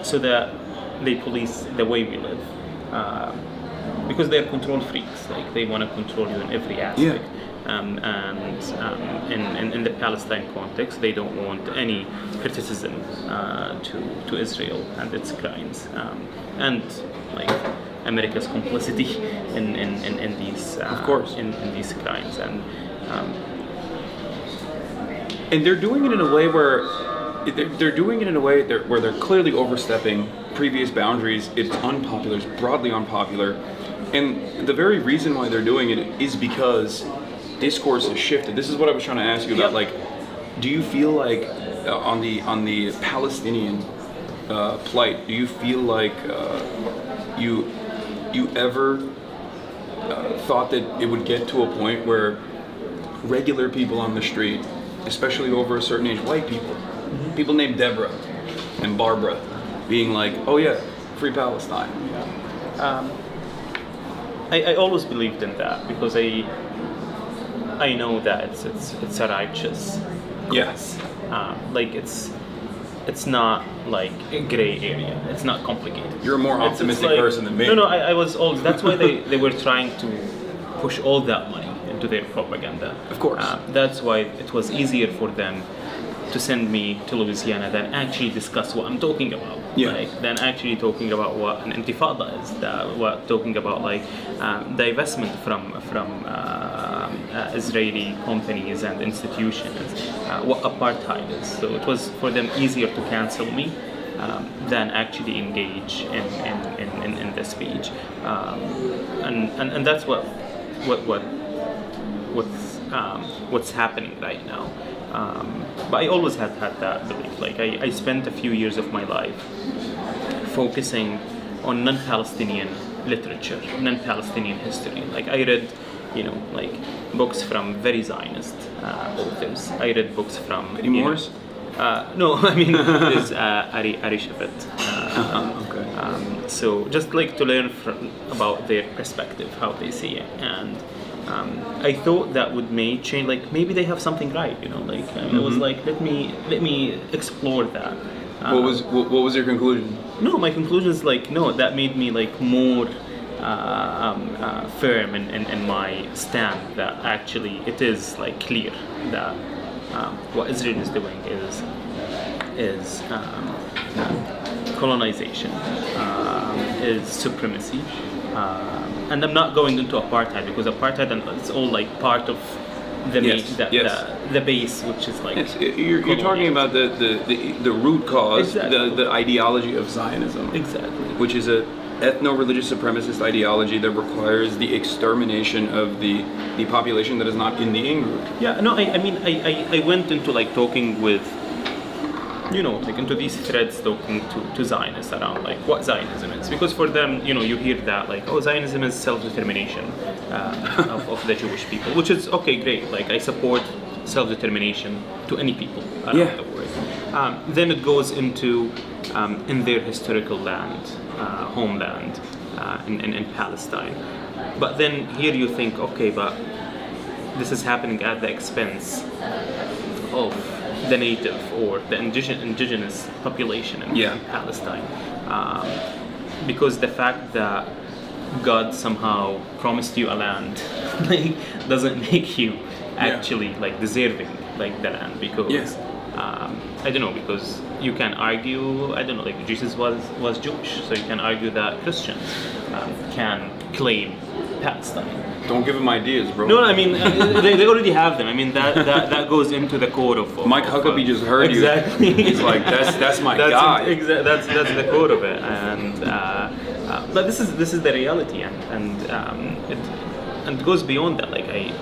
so that they police the way we live, because they're control freaks. They want to control you in every aspect. In the Palestine context, they don't want any criticism to Israel and its crimes, and America's complicity in these, of course, in these crimes, and they're doing it in a way where they're clearly overstepping previous boundaries. It's unpopular. It's broadly unpopular, and the very reason why they're doing it is because discourse has shifted. This is what I was trying to ask you about. Like, do you feel like on the Palestinian plight, do you feel like you ever thought that it would get to a point where regular people on the street, especially over a certain age, white people, people named Deborah and Barbara, being like, oh yeah, free Palestine? I always believed in that because I know that it's a righteous cause. Like it's not like a gray area. It's not complicated. You're a more optimistic person than me. No, I was always. That's why they were trying to push all that money into their propaganda. Of course. That's why it was easier for them to send me to Louisiana than actually discuss what I'm talking about. Than actually talking about what an intifada is. Talking about like divestment from Israeli companies and institutions. What apartheid is. So it was for them easier to cancel me than actually engage in the speech. And that's what's happening right now. But I always had that belief. Like I spent a few years of my life focusing on non-Palestinian literature, non-Palestinian history. Like I read, like books from very Zionist authors. I read books from Eddie Morris. No, I mean there's Ari Shafet. So just like to learn about their perspective, how they see it, and I thought that would change. Like maybe they have something right, Like I was like, let me explore that. What was your conclusion? No, my conclusion is like no. That made me like more firm in my stand that actually it is like clear that what Israel is doing is colonization, is supremacy. And I'm not going into apartheid because apartheid and it's all like part of the the base, which is like you're talking about the root cause, the ideology of Zionism, which is a ethno-religious supremacist ideology that requires the extermination of the population that is not in the in-group. I mean I went into like talking with like into these threads talking to Zionists around like what Zionism is, because for them, you hear that like, oh, Zionism is self-determination of the Jewish people, which is okay, great. Like I support self-determination to any people around the world. Then it goes into in their historical land, homeland, in Palestine. But then here you think, okay, but this is happening at the expense of the native or the indigenous population in Palestine, because the fact that God somehow promised you a land doesn't make you actually like deserving like the land, because I don't know, because you can argue, I don't know, like Jesus was Jewish, so you can argue that Christians can claim Palestine. Don't give them ideas, bro. No, I mean they already have them. I mean that goes into the core of Mike Huckabee just heard you. Exactly. He's like, that's my guy. That's the core of it, and but this is the reality, and it goes beyond that. Like I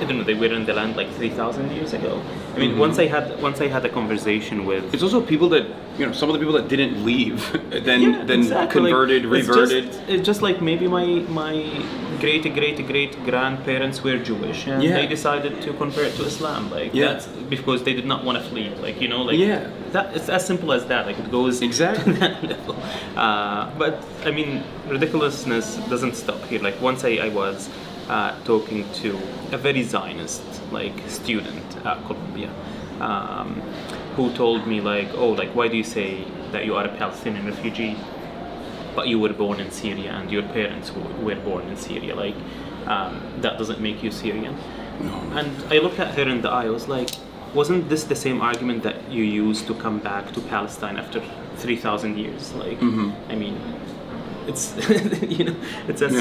don't know, they were in the land like 3,000 years ago. I mean, once I had a conversation with. It's also people that some of the people that didn't leave, then converted, like, reverted. It's just like maybe my great grandparents were Jewish and they decided to convert to Islam. Like that's because they did not want to flee. Like that it's as simple as that. Like it goes exactly to that level. But I mean, ridiculousness doesn't stop here. Like once I was talking to a very Zionist like student at Columbia, who told me like, oh, like why do you say that you are a Palestinian refugee, but you were born in Syria and your parents were born in Syria? Like that doesn't make you Syrian. No. And I looked at her in the eye. I was like, wasn't this the same argument that you used to come back to Palestine after 3,000 years? Like, I mean, it's it's as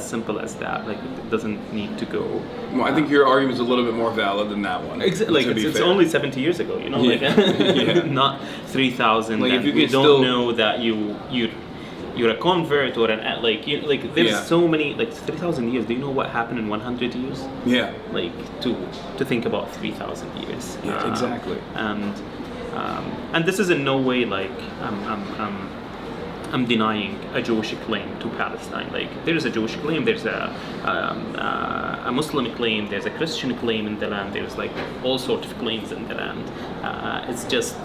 simple as that. Like it doesn't need to go. Well, I think your argument is a little bit more valid than that one. Like it's only 70 years ago, like not 3,000. Like if you don't know that you're a convert or an like there's so many, like 3,000 years. Do you know what happened in 100 years? Yeah. Like to think about 3,000 years. Yeah, exactly. And this is in no way like I'm denying a Jewish claim to Palestine. Like there is a Jewish claim, there's a Muslim claim, there's a Christian claim in the land. There's like all sorts of claims in the land. It's just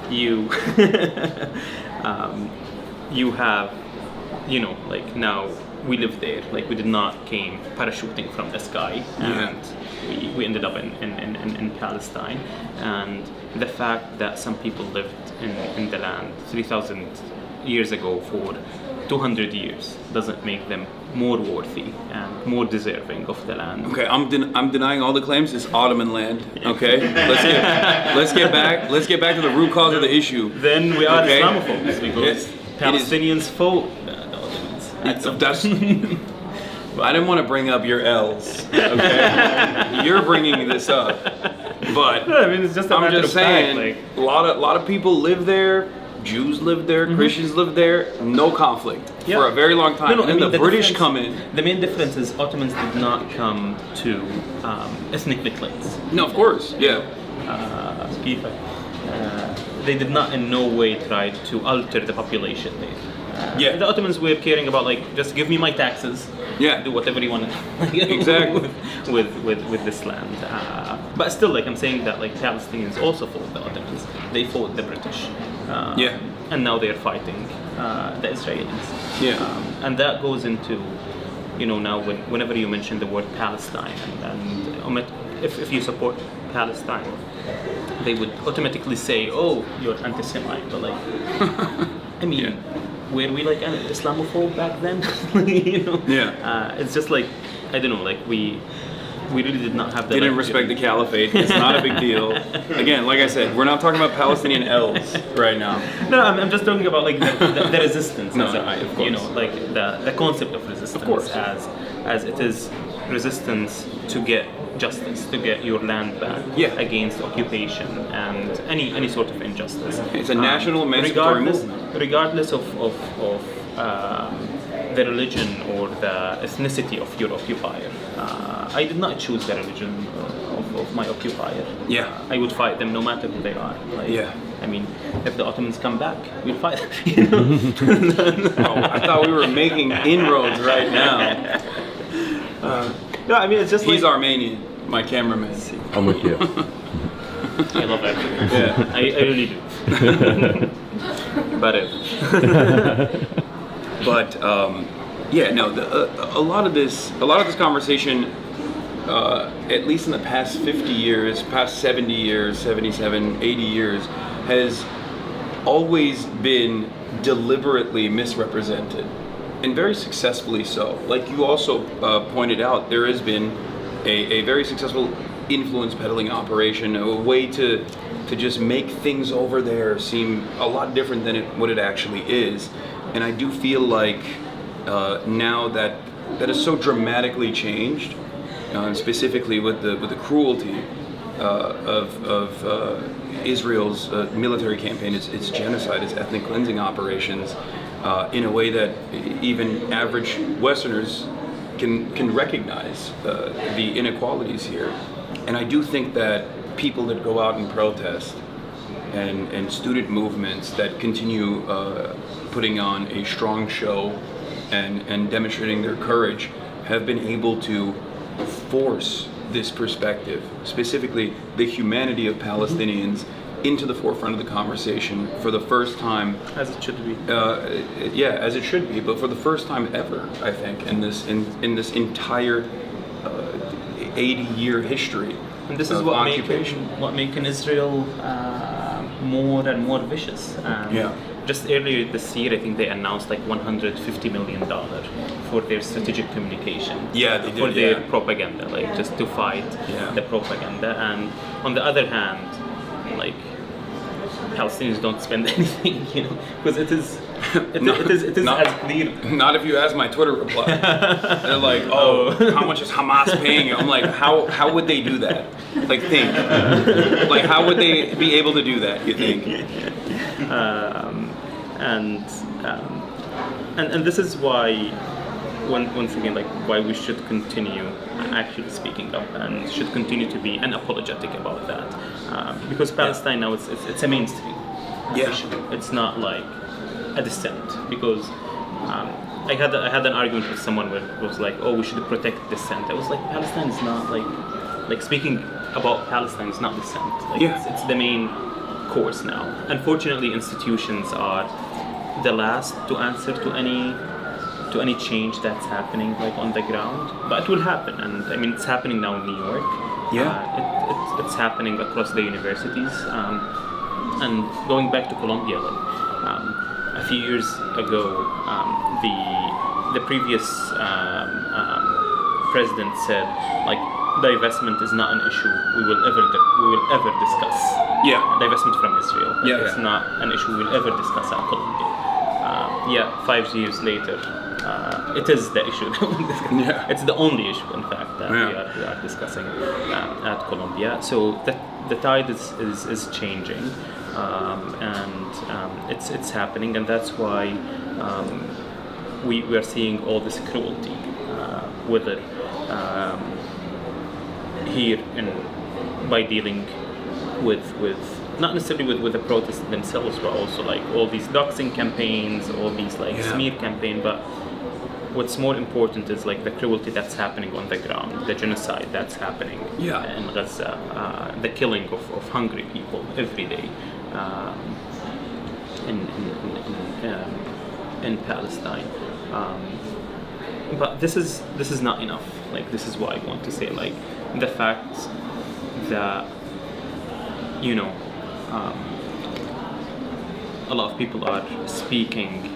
you you have, like now we live there. Like we did not came parachuting from the sky, and we ended up in Palestine. And the fact that some people lived in the land 3,000 years ago for 200 years doesn't make them more worthy and more deserving of the land. Okay, I'm denying all the claims. It's Ottoman land. Okay, let's get back to the root cause of the issue. Then we are Islamophobes because Palestinians fought the Ottomans. I didn't want to bring up your L's. Okay, you're bringing this up, but I mean it's just a matter of saying, fact, like, a lot of people live there. Jews lived there, Christians lived there, no conflict for a very long time. And then the British come in. The main difference is Ottomans did not come to ethnically cleanse. No, of course, they did not in no way try to alter the population there. The Ottomans were caring about like, just give me my taxes, do whatever you want exactly with this land. But still, like I'm saying that like Palestinians also fought the Ottomans. They fought the British. And now they're fighting the Israelis. And that goes into, now whenever you mention the word Palestine and if you support Palestine, they would automatically say, "Oh, you're anti-Semite." But like, I mean, were we like an Islamophobe back then? It's just like, I don't know, like we really did not have that. They didn't respect the caliphate. It's not a big deal. Again, like I said, we're not talking about Palestinian L's right now. No, I'm just talking about like the resistance. Of course. Like the concept of resistance, of course, as it is resistance to get justice, to get your land back against occupation and any sort of injustice. It's a national emancipatory movement. Regardless of the religion or the ethnicity of your occupier. I did not choose the religion of my occupier. I would fight them no matter who they are. I mean, if the Ottomans come back, we'll fight them. I thought we were making inroads right now. No, I mean, it's just he's Armenian, my cameraman. I'm with you. I love that. I really do. But a lot of this conversation, at least in the past 50 years, past 70 years, 77, 80 years, has always been deliberately misrepresented, and very successfully so. Like you also pointed out, there has been a very successful influence peddling operation, a way to just make things over there seem a lot different than what it actually is. And I do feel like now that has so dramatically changed, specifically with the cruelty of Israel's military campaign, its genocide, its ethnic cleansing operations, in a way that even average Westerners can recognize the inequalities here. And I do think that people that go out and protest and student movements that continue putting on a strong show and demonstrating their courage have been able to force this perspective, specifically the humanity of Palestinians, into the forefront of the conversation for the first time. As it should be. As it should be, but for the first time ever, I think, in this entire 80-year history. And this is what making Israel more and more vicious. Just earlier this year, I think they announced like $150 million for their strategic communication. For their propaganda, like just to fight the propaganda. And on the other hand, like Palestinians don't spend anything, because it is it is not, as clear. Not if you ask my Twitter reply. They're like, oh, how much is Hamas paying you? I'm like, how would they do that? Like, think. Like, how would they be able to do that, you think? And this is why, once again, like why we should continue actually speaking up and should continue to be unapologetic about that, because Palestine now it's a mainstream issue. It's not like a dissent, because I had an argument with someone where it was like, oh, we should protect dissent. I was like, Palestine is not like speaking about Palestine is not dissent. Like it's the main course now. Unfortunately, institutions are the last to answer to any change that's happening like on the ground, but it will happen, and I mean it's happening now in New York. It's happening across the universities, and going back to Colombia, like a few years ago, the previous president said like divestment is not an issue we will ever discuss. Divestment from Israel. It's not an issue we will ever discuss at Colombia. 5 years later, it is the issue. It's the only issue, in fact, that we are discussing at Colombia. So the tide is changing, and it's happening, and that's why we are seeing all this cruelty, whether here by dealing with not necessarily with the protests themselves, but also like all these doxing campaigns, all these like smear campaign. But what's more important is like the cruelty that's happening on the ground, the genocide that's happening in Gaza, the killing of hungry people every day in Palestine. But this is not enough. Like, this is what I want to say. Like, the fact that a lot of people are speaking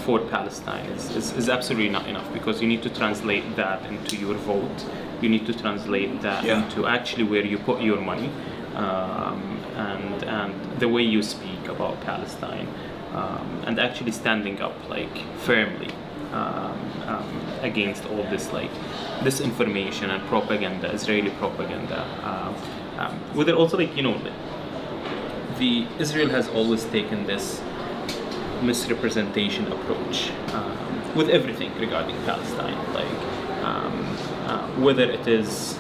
for Palestine is absolutely not enough, because you need to translate that into your vote. You need to translate that into actually where you put your money, and the way you speak about Palestine, and actually standing up like firmly against all this like disinformation and propaganda, Israeli propaganda. With it also, like, Israel has always taken this misrepresentation approach with everything regarding Palestine, like whether it is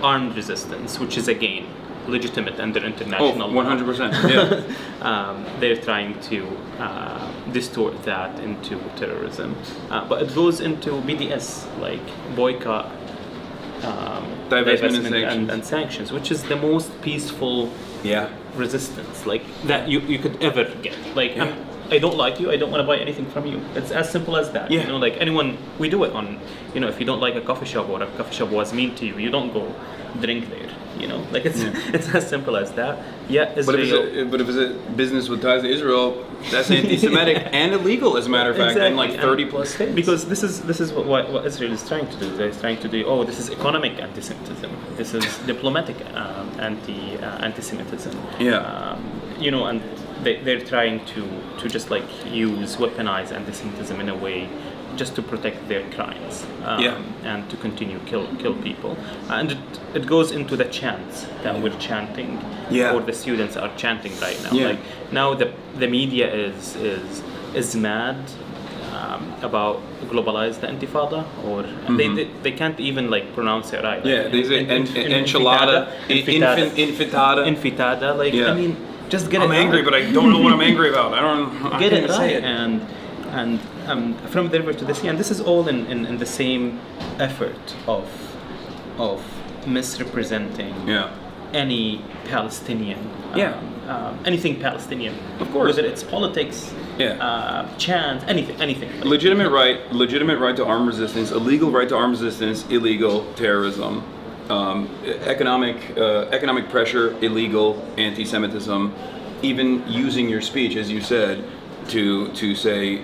armed resistance, which is again legitimate under international law. 100%. They're trying to distort that into terrorism, but it goes into BDS, like boycott, divestment and sanctions, which is the most peaceful resistance like that you could ever get. Like, I don't like you, I don't want to buy anything from you. It's as simple as that. Like anyone, we do it on, if you don't like a coffee shop, or a coffee shop was mean to you, you don't go drink there. Like it's as simple as that. Israel. But if it's a business with ties to Israel, that's anti-Semitic and illegal, as a matter of fact, in like 30 plus states. Because this is what Israel is trying to do. They're trying to do. Oh, this is economic anti-Semitism. This is diplomatic anti-Semitism. And they're trying to just like weaponize anti-Semitism in a way, just to protect their crimes, and to continue kill people. And it goes into the chants that we're chanting, or the students are chanting right now. Like now the media is mad about globalized Intifada, or they can't even like pronounce it right. They say enchilada, infitada. Like, I mean, just get it. I'm angry, but I don't know what I'm angry about. I get can't it right. say it. And from the river to the sea, and this is all in the same effort of misrepresenting any Palestinian, anything Palestinian, of course, whether it's politics, chants, anything. Legitimate right to armed resistance, illegal right to armed resistance, illegal terrorism, economic pressure, illegal anti-Semitism, even using your speech, as you said, to say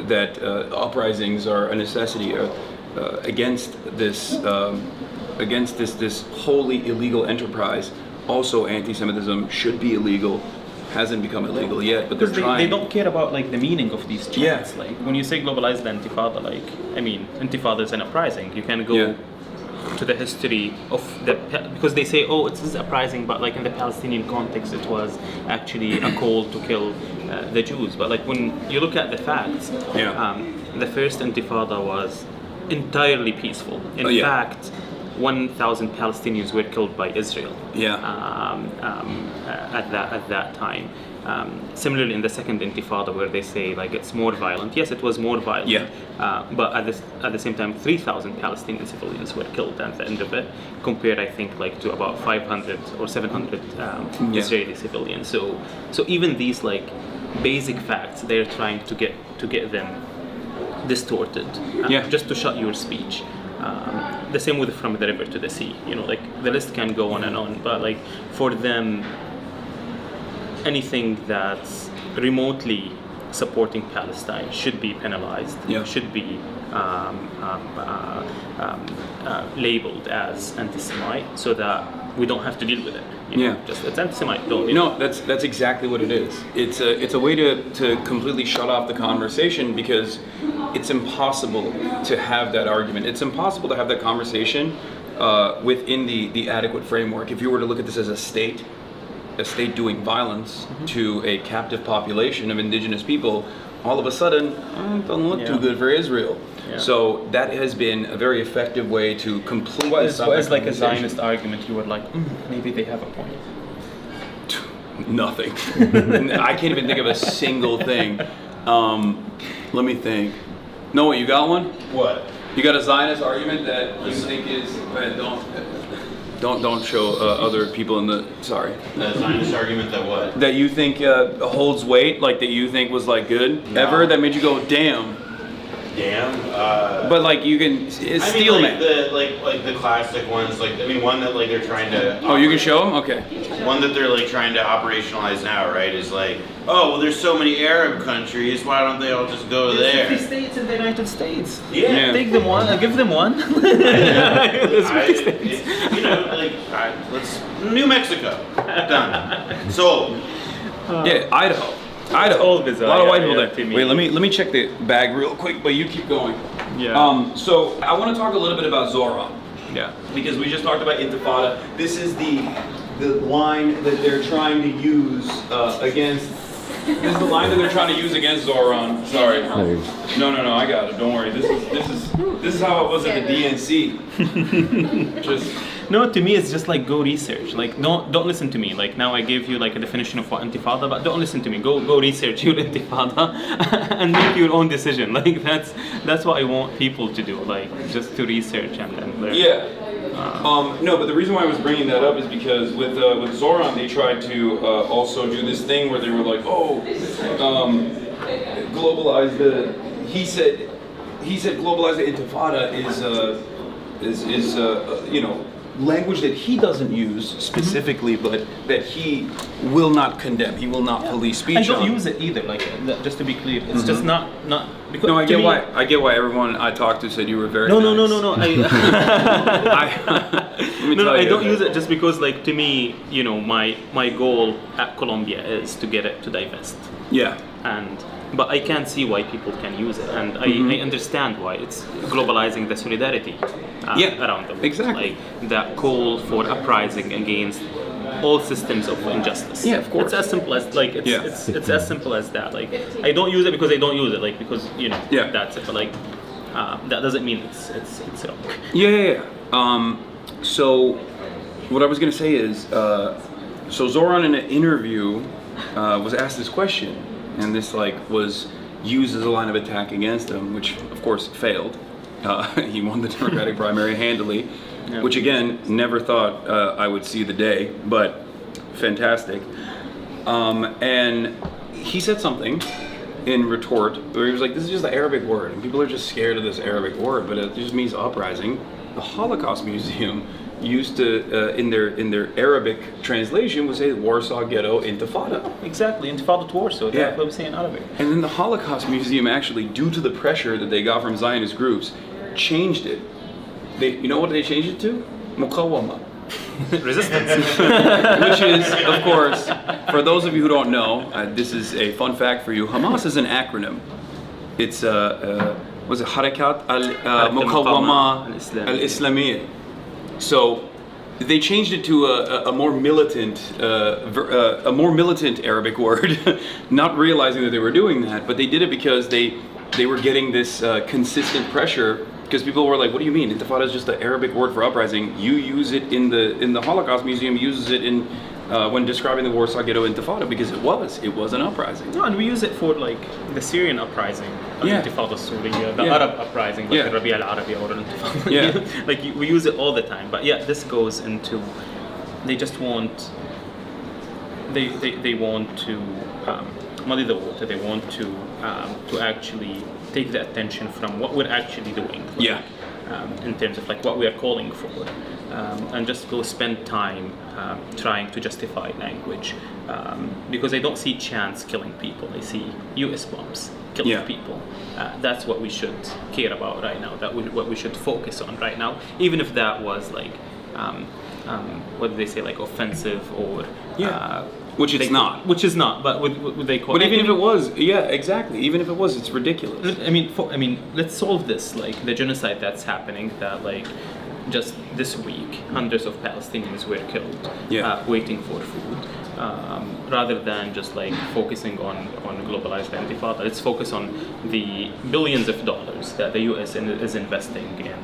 that uprisings are a necessity against this wholly illegal enterprise. Also, anti-Semitism should be illegal. hasn't become illegal yet, but Because they're trying. they don't care about like the meaning of these chants. Yeah. Like when you say globalize the intifada, like I mean, intifada is an uprising. You can go Yeah. to the history of because they say, oh, it's this uprising, but like in the Palestinian context, it was actually a call to kill the Jews. But like when you look at the facts, the first intifada was entirely peaceful. In fact, 1,000 Palestinians were killed by Israel. At that time. Similarly, in the second intifada, where they say like it's more violent. Yes, it was more violent. But at the same time, 3,000 Palestinian civilians were killed at the end of it, compared, I think, like to about 500 or 700 Israeli civilians. So even these like basic facts, they're trying to get them distorted, just to shut your speech. The same with from the river to the sea. You know, like the list can go on and on, but like for them, anything that's remotely supporting Palestine should be penalized, should be labeled as anti-Semite, so that we don't have to deal with it. You know, just it's anti-Semite. That's exactly what it is. It's a way to completely shut off the conversation, because it's impossible to have that argument. It's impossible to have that conversation within the adequate framework. If you were to look at this as a state doing violence to a captive population of indigenous people, all of a sudden, it doesn't look too good for Israel. So that has been a very effective way to completely what is like a Zionist argument you would like, maybe they have a point? Nothing. I can't even think of a single thing. Let me think. Noah, you got one? What? You got a Zionist argument that you think is... Don't show other people in the... Sorry. The Zionist argument that what? That you think holds weight, like that you think was like good, ever, that made you go, damn. Damn. But like you can... It's Steelman. Like the classic ones, like, I mean, one that like they're trying to... Oh, you can show them? Okay. One that they're like trying to operationalize now, right, is like, oh, well, there's so many Arab countries, why don't they all just go there? 50 states in the United States. Yeah. Take them one, give them one. Let's New Mexico. Done. Sold. Idaho. All bizarre. A lot of white people there. Wait, let me check the bag real quick, but you keep going. So I want to talk a little bit about Zoran. Because we just talked about Intifada. This is the line that they're trying to use against. This is the line that they're trying to use against Zoran. Sorry. No, I got it. Don't worry. This is how it was at the DNC. No, to me it's just like go research. Like don't listen to me. Like now I gave you like a definition of what intifada, but don't listen to me. Go research your intifada and make your own decision. Like that's what I want people to do. Like just to research and then learn. No, but the reason why I was bringing that up is because with Zoran they tried to also do this thing where they were like, globalize the. He said globalize the intifada is language that he doesn't use specifically, but that he will not condemn. He will not police speech. I don't use it either. Like just to be clear, it's just not because. No, I get why everyone I talked to said you were very. No. nice. I don't use it just because, like, to me, my goal at Colombia is to get it to divest. But I can't see why people can use it, and I understand why. It's globalizing the solidarity around them. Exactly. Like that call for uprising against all systems of injustice. Yeah, of course. It's as simple as it's as simple as that. Like I don't use it because I don't use it. Like because that's it. But like that doesn't mean it's wrong. So what I was gonna say is, so Zoran in an interview was asked this question. And this was used as a line of attack against him, which of course failed. He won the Democratic primary handily, which again, never thought I would see the day, but fantastic. And he said something in retort where he was like, this is just an Arabic word, and people are just scared of this Arabic word, but it just means uprising. The Holocaust Museum used to, in their Arabic translation, would say Warsaw Ghetto Intifada. Exactly, Intifada to Warsaw. That's what we say in Arabic. And then the Holocaust Museum actually, due to the pressure that they got from Zionist groups, changed it. You know what they changed it to? Muqawama. Resistance. Which is, of course, For those of you who don't know, this is a fun fact for you. Hamas is an acronym. It's was it Harakat al-Muqawama al-Islamiyya. So they changed it to a more militant Arabic word, not realizing that they were doing that. But they did it because they were getting this consistent pressure. Because people were like, "What do you mean? Intifada is just the Arabic word for uprising. You use it in the Holocaust Museum. Uses it in when describing the Warsaw Ghetto Intifada because it was an uprising." No, and we use it for like the Syrian uprising, Intifada Surya, the Arab uprising, like the Rabi al-Arabi or Intifada. Yeah. Like we use it all the time. But yeah, this goes into they just want they want to muddy the water. They want to actually take the attention from what we're actually doing. Like, in terms of like what we are calling for, and just go spend time trying to justify language, because they don't see chance killing people. They see U.S. bombs killing people. That's what we should care about right now. What we should focus on right now, even if that was like, what do they say, like offensive or which it's not. Which is not, but would they call But it? even if it was, exactly. Even if it was, it's ridiculous. I mean, let's solve this. Like the genocide that's happening. That like just this week, hundreds of Palestinians were killed, waiting for food. Rather than just like focusing on globalized intifada, let's focus on the billions of dollars that the U.S. is investing in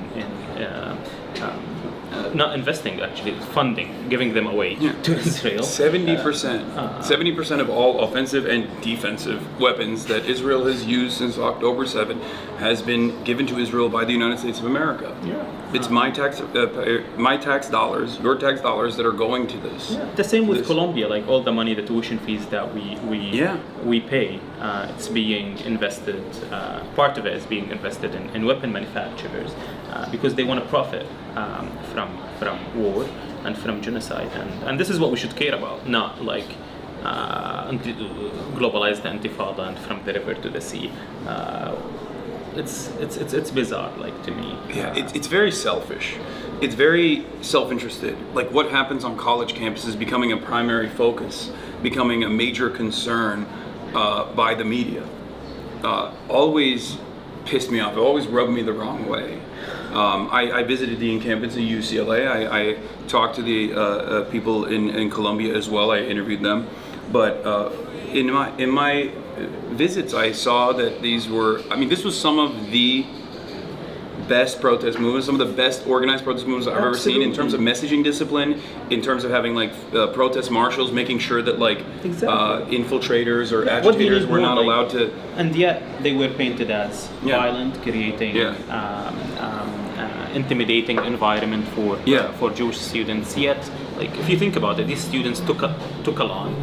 not investing, actually funding, giving them away to Israel. 70% of all offensive and defensive weapons that Israel has used since October 7 has been given to Israel by the United States of America. It's my tax dollars, your tax dollars that are going to this. The same with Colombia, like all the money, the tuition fees that we pay, it's being invested. Part of it is being invested in weapon manufacturers because they want to profit from war and from genocide, and this is what we should care about, not like globalize the intifada and from the river to the sea. It's bizarre, like, to me. It's very selfish. It's very self-interested. Like what happens on college campuses becoming a primary focus, becoming a major concern by the media. Always pissed me off. It always rubbed me the wrong way. I visited the campus at UCLA. I talked to the people in Colombia as well. I interviewed them. But in my visits, I saw that this was some of the best protest movements, some of the best organized protest movements I've ever seen in terms of messaging discipline, in terms of having like protest marshals, making sure that like infiltrators or agitators were not allowed to. And yet they were painted as violent, creating intimidating environment for Jewish students. Yet, like if you think about it, these students took a lawn.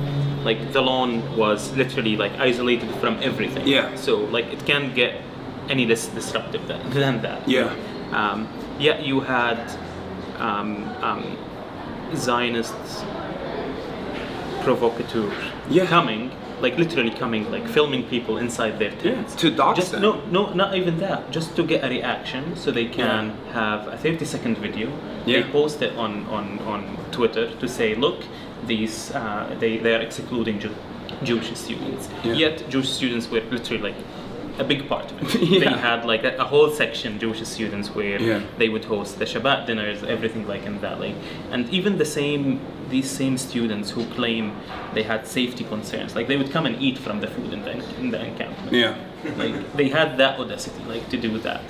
Like the lawn was literally like isolated from everything. So like it can't get any less disruptive than that. Yet you had Zionists, provocateurs coming, like literally coming, like filming people inside their tents. To dox them. No, not even that. Just to get a reaction, so they can have a 30-second video. They post it on Twitter to say, look, these they are excluding Jewish students. Yet Jewish students were literally like a big part of it. They had like a whole section Jewish students where they would host the Shabbat dinners, everything like in that. Like, and even these same students who claim they had safety concerns, like they would come and eat from the food in the encampment. Like they had that audacity, like to do that.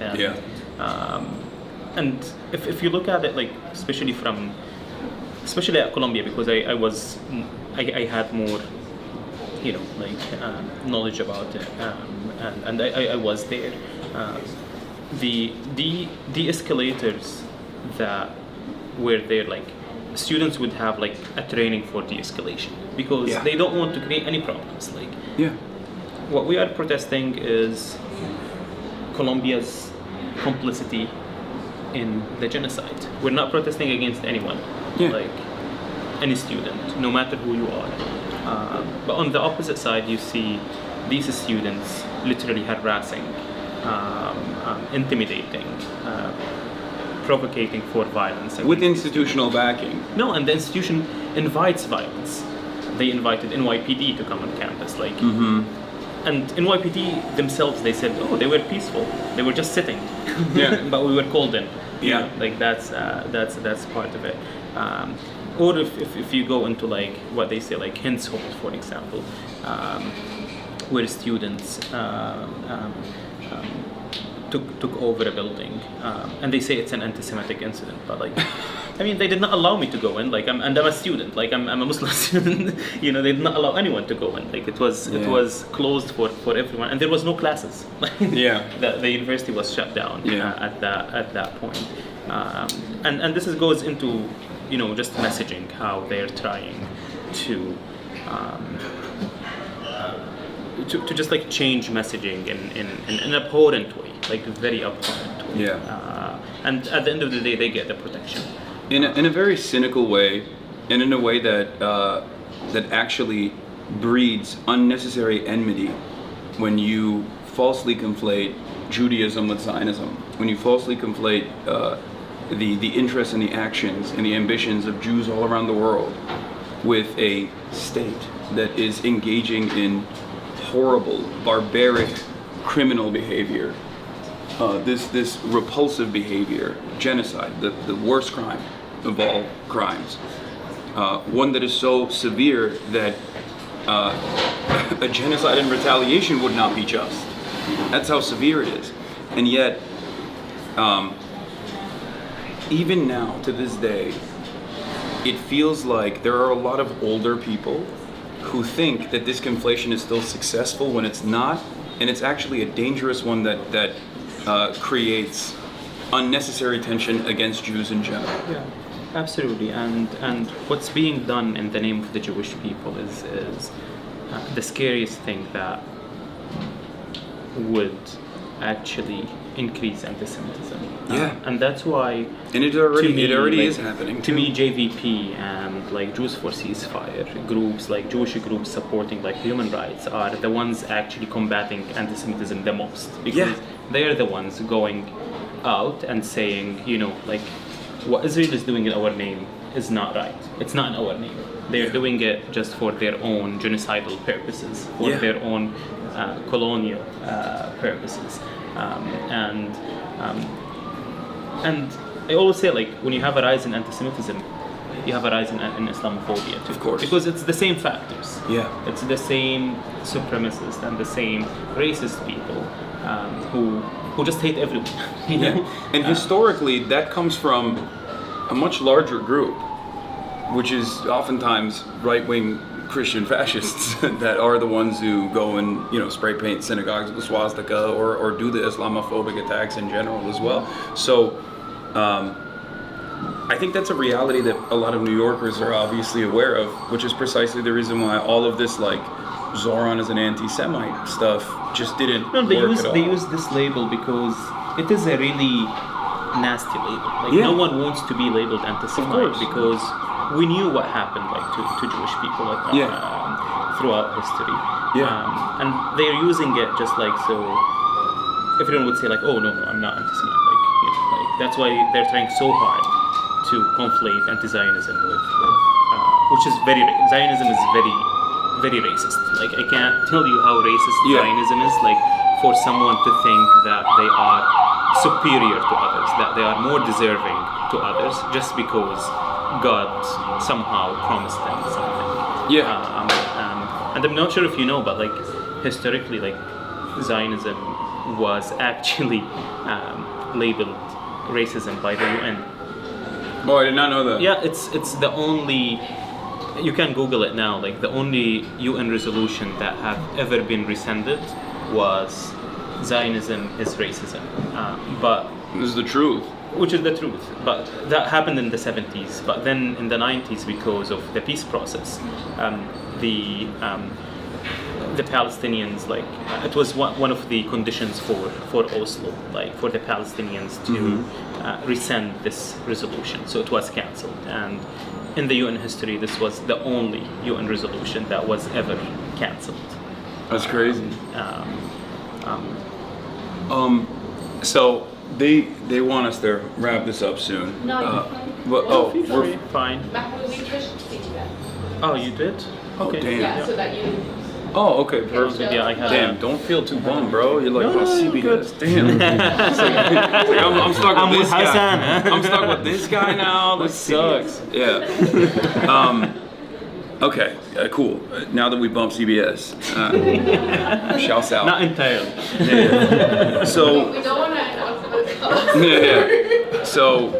And if you look at it, like especially at Colombia, because I had more, knowledge about it, and I was there. The de-escalators that were there, like students would have like a training for de-escalation because they don't want to create any problems. Like what we are protesting is Colombia's complicity in the genocide. We're not protesting against anyone, like any student, no matter who you are. But on the opposite side, you see these students literally harassing, intimidating, provocating for violence. With institutional backing. No, and the institution invites violence. they invited NYPD to come on campus, like. And NYPD themselves, they said, oh, they were peaceful. They were just sitting. Yeah. But we were called in. Yeah. Like that's part of it. Or if you go into like what they say, like Hinds Hall, for example, where students took over a building, and they say it's an anti-Semitic incident, but like, I mean, they did not allow me to go in. Like, I'm a student. Like, I'm a Muslim student. You know, they did not allow anyone to go in. Like, it was closed for everyone, and there was no classes. Yeah. The university was shut down at that point, and this goes into, you know, just messaging, how they're trying to just like change messaging in an abhorrent way, like very abhorrent way. Yeah. And at the end of the day, they get the protection. In a very cynical way, and in a way that that actually breeds unnecessary enmity when you falsely conflate Judaism with Zionism, when you falsely conflate the interests and the actions and the ambitions of Jews all around the world with a state that is engaging in horrible, barbaric, criminal behavior, this repulsive behavior, genocide, the worst crime of all crimes, one that is so severe that a genocide in retaliation would not be just. That's how severe it is. And yet, even now, to this day, it feels like there are a lot of older people who think that this conflation is still successful when it's not, and it's actually a dangerous one that creates unnecessary tension against Jews in general. Yeah, absolutely. And what's being done in the name of the Jewish people is the scariest thing that would actually increase anti-Semitism. Yeah. And that's why. And it already like, is happening. To me, JVP and like Jews for Ceasefire groups, like Jewish groups supporting like human rights, are the ones actually combating anti-Semitism the most, because they're the ones going out and saying, you know, like, what Israel is doing in our name is not right. It's not in our name. They're doing it just for their own genocidal purposes, for their own colonial purposes. And I always say, like, when you have a rise in anti-Semitism, you have a rise in Islamophobia too. Of course. Because it's the same factors. Yeah. It's the same supremacists and the same racist people who just hate everyone. You know? And historically, that comes from a much larger group, which is oftentimes right-wing Christian fascists that are the ones who go and, you know, spray paint synagogues with swastika or do the Islamophobic attacks in general as well. So I think that's a reality that a lot of New Yorkers are obviously aware of, which is precisely the reason why all of this, like, Zoran as an anti-Semite stuff just didn't work at all. They use this label because it is a really nasty label. Like, no one wants to be labeled anti-Semite because we knew what happened, like, to Jewish people throughout history. And they're using it just like so everyone would say, like, oh no, I'm not anti-Semite. Like, you know, like, that's why they're trying so hard to conflate anti-Zionism with which is Zionism is very racist. Like, I can't tell you how racist Zionism is. Like, for someone to think that they are superior to others, that they are more deserving to others, just because God somehow promised them something. And I'm not sure if you know, but like historically, like Zionism was actually labeled racism by the UN. Oh, I did not know that. Yeah, it's the only. You can Google it now. Like, the only UN resolution that have ever been rescinded was Zionism is racism. But this is the truth. Which is the truth. But that happened in the 70s. But then in the 90s, because of the peace process, the Palestinians, like, it was one of the conditions for Oslo, like, for the Palestinians to rescind this resolution. So it was cancelled. And in the UN history, this was the only UN resolution that was ever cancelled. That's crazy. So they want us to wrap this up soon. No, we're fine. Mahmoud, we pushed feedback. Oh, you did? Okay. Damn. Yeah, so that you. Oh, okay, perfect. Yeah, I had Damn, don't feel too bummed, bro. You're like, No, oh, CBS. Damn. It's like, I'm stuck I'm with with this guy. Hassan. I'm stuck with this guy now. This sucks. Yeah. Okay, cool. Now that we bumped CBS, shouts out. Not entirely. Yeah. So, We don't want to announce it. yeah. So,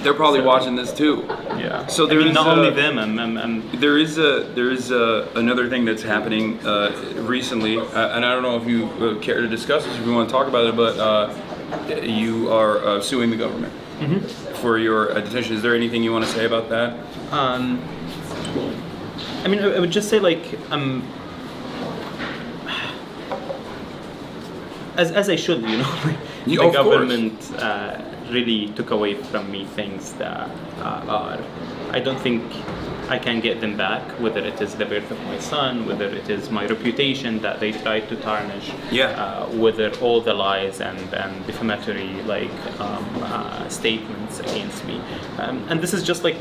they're probably watching this too. Yeah. So I there mean, is not only them. I'm There is another thing that's happening recently, and I don't know if you care to discuss this, if you want to talk about it, but you are suing the government for your detention. Is there anything you want to say about that? I mean, I would just say like as I should, you know, Yeah, the of course. government really took away from me things that are. I don't think I can get them back. Whether it is the birth of my son, whether it is my reputation that they tried to tarnish, whether all the lies and defamatory like statements against me, and this is just like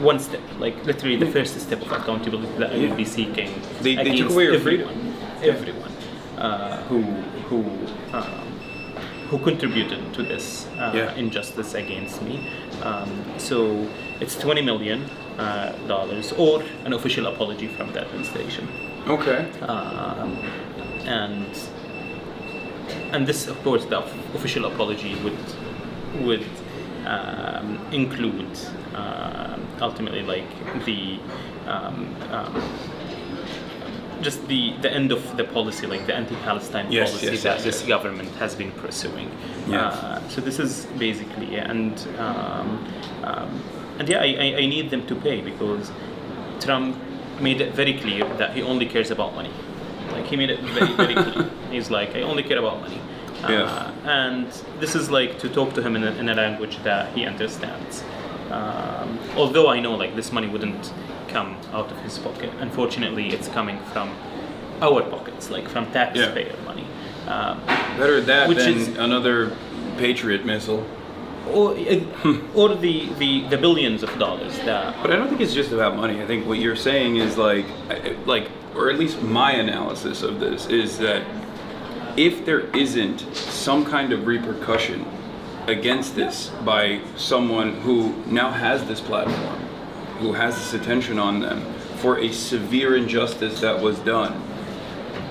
one step, like literally the first step of accountability that I will be seeking. They took against away your everyone who contributed to this injustice against me. So it's $20 million or an official apology from the administration. Okay. And this, of course, the official apology would include ultimately like the just the end of the policy, like the anti-Palestine policy that this government has been pursuing. So this is basically, and yeah, I need them to pay because Trump made it very clear that he only cares about money. Like he made it very, very clear. He's like, I only care about money. And this is like to talk to him in a language that he understands. Although I know like this money wouldn't come out of his pocket. Unfortunately, it's coming from our pockets, like from taxpayer money. Better that which than is, another Patriot missile. Or the billions of dollars that. But I don't think it's just about money. I think what you're saying is like, or at least my analysis of this is that if there isn't some kind of repercussion against this by someone who now has this platform, who has this attention on them for a severe injustice that was done,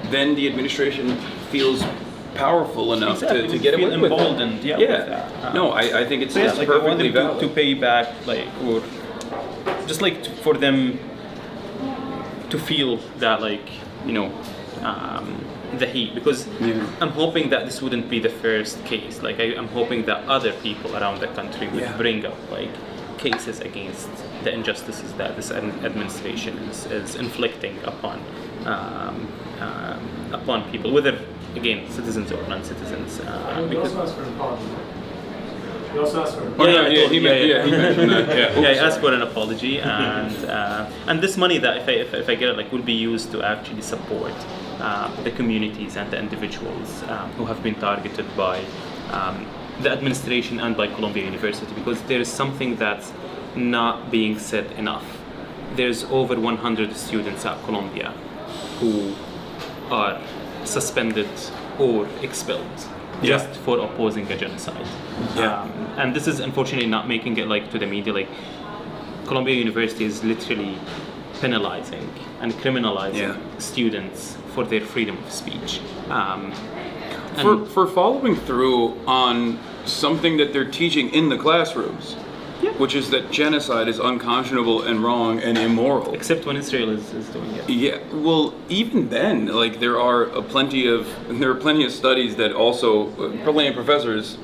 then the administration feels powerful enough to get away with emboldened, it. with that. No, I think it's like perfectly I want them valid. to pay back, like, or just like for them to feel that, like, you know, the heat, because I'm hoping that this wouldn't be the first case. Like I'm hoping that other people around the country would bring up like cases against the injustices that this administration is inflicting upon people, whether again citizens or non-citizens. You also asked for an apology. You also asked for an He mentioned that. I asked for an apology, and this money that if I get it, like, will be used to actually support the communities and the individuals who have been targeted by the administration and by Columbia University, because there is something that's not being said enough. There's over 100 students at Columbia who are suspended or expelled just for opposing a genocide. And this is unfortunately not making it like to the media. Like Columbia University is literally penalizing and criminalizing students for their freedom of speech. For following through on something that they're teaching in the classrooms, which is that genocide is unconscionable and wrong and immoral. Except when Israel is doing it. Yeah, well, even then, like there are plenty of studies that also plenty of professors,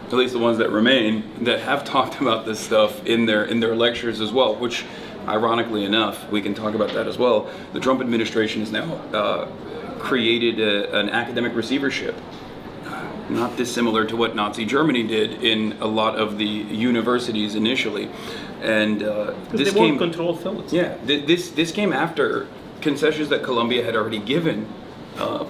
at least the ones that remain, that have talked about this stuff in their lectures as well. Which, ironically enough, we can talk about that as well. The Trump administration has now created an academic receivership. Not dissimilar to what Nazi Germany did in a lot of the universities initially, and this came control thoughts. Yeah, this came after concessions that Columbia had already given.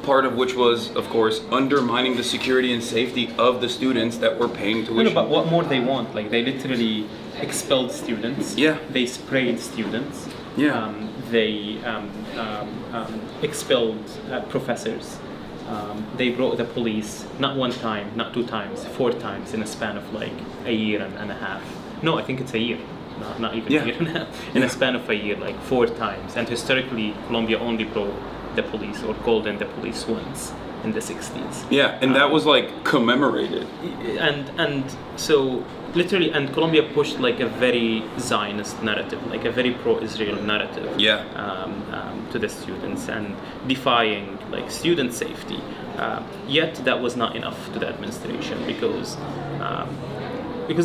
Part of which was, of course, undermining the security and safety of the students that were paying tuition. No, but what more they want? Like they literally expelled students. Yeah. They sprayed students. Yeah. they expelled professors. They brought the police not one time, not two times, 4 times in a span of like a year and a half. No, I think it's a year, not even a year and a half. In a span of a year, like 4 times. And historically, Colombia only brought the police or called in the police once in the 60s. Yeah, and that was like commemorated. And so literally, and Colombia pushed like a very Zionist narrative, like a very pro-Israel narrative. To the students and defying like student safety. Yet that was not enough to the administration because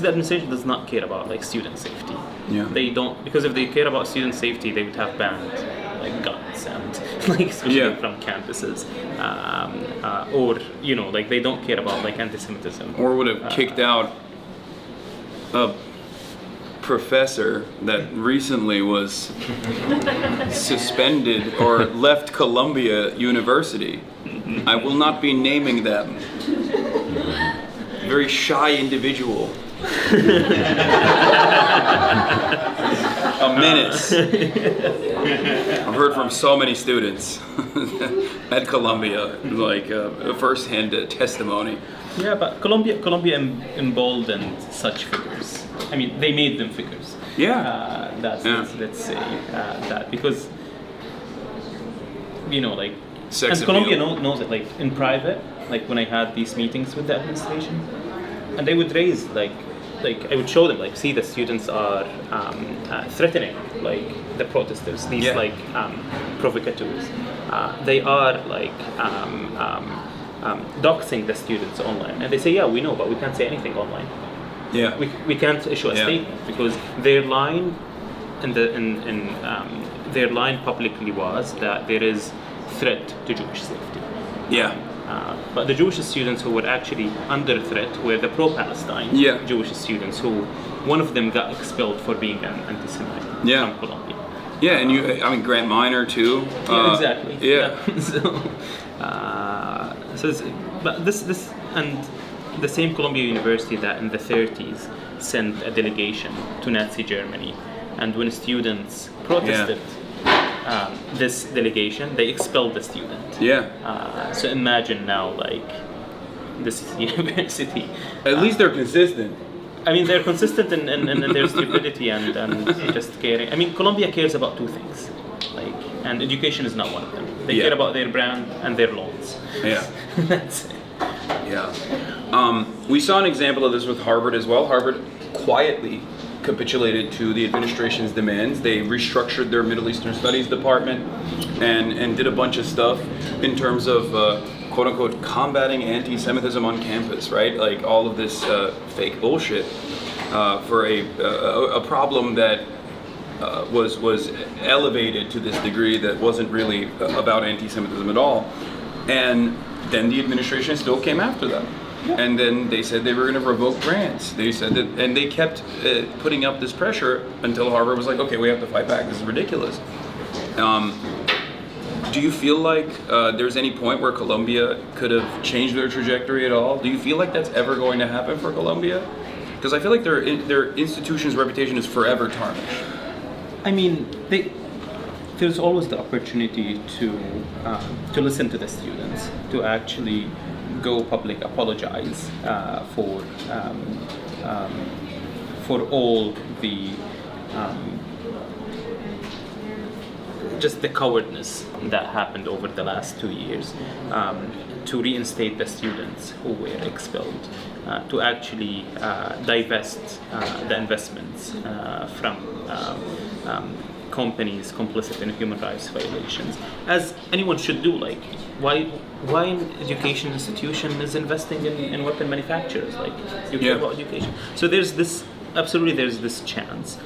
the administration does not care about like student safety. They don't, because if they care about student safety, they would have banned like guns and like especially from campuses, or like they don't care about like anti-Semitism, or would have kicked out a professor that recently was suspended or left Columbia University. I will not be naming them. Very shy individual. A menace. I've heard from so many students at Columbia, like first-hand testimony. Yeah, but Colombia emboldened such figures. I mean, they made them figures. Let's say that because like Sex and Colombia appeal. knows it. Like in private, like when I had these meetings with the administration, and they would raise like I would show them like, see, the students are threatening like the protesters, these provocateurs. They are like doxing the students online, and they say, yeah, we know, but we can't say anything online. Yeah, we can't issue a statement because their line their line publicly was that there is threat to Jewish safety. But the Jewish students who were actually under threat were the pro-Palestine Jewish students, who one of them got expelled for being an anti-Semite from Colombia. Yeah, and Grant Minor too. Exactly. But this and the same Columbia University that in the 30s sent a delegation to Nazi Germany, and when students protested this delegation, they expelled the student. So imagine now, like, this university. At least they're consistent. I mean, they're consistent in their stupidity and just caring. I mean, Colombia cares about 2 things, like, and education is not one of them. They care about their brand and their loans. That's it. We saw an example of this with Harvard as well. Harvard quietly capitulated to the administration's demands. They restructured their Middle Eastern Studies department and did a bunch of stuff in terms of quote unquote combating anti-Semitism on campus, right? Like all of this fake bullshit for a problem that was elevated to this degree that wasn't really about anti-Semitism at all. And then the administration still came after them. And then they said they were going to revoke grants. They said that, and they kept putting up this pressure until Harvard was like, okay, we have to fight back. This is ridiculous. Do you feel like there's any point where Columbia could have changed their trajectory at all? Do you feel like that's ever going to happen for Columbia? Because I feel like their institution's reputation is forever tarnished. I mean, there's always the opportunity to listen to the students, to actually go public, apologize for all the just the cowardness that happened over the last 2 years, to reinstate the students who were expelled, to actually divest the investments from companies complicit in human rights violations, as anyone should do. Like, why an education institution is investing in weapon manufacturers? Like, you care about education. So there's this chance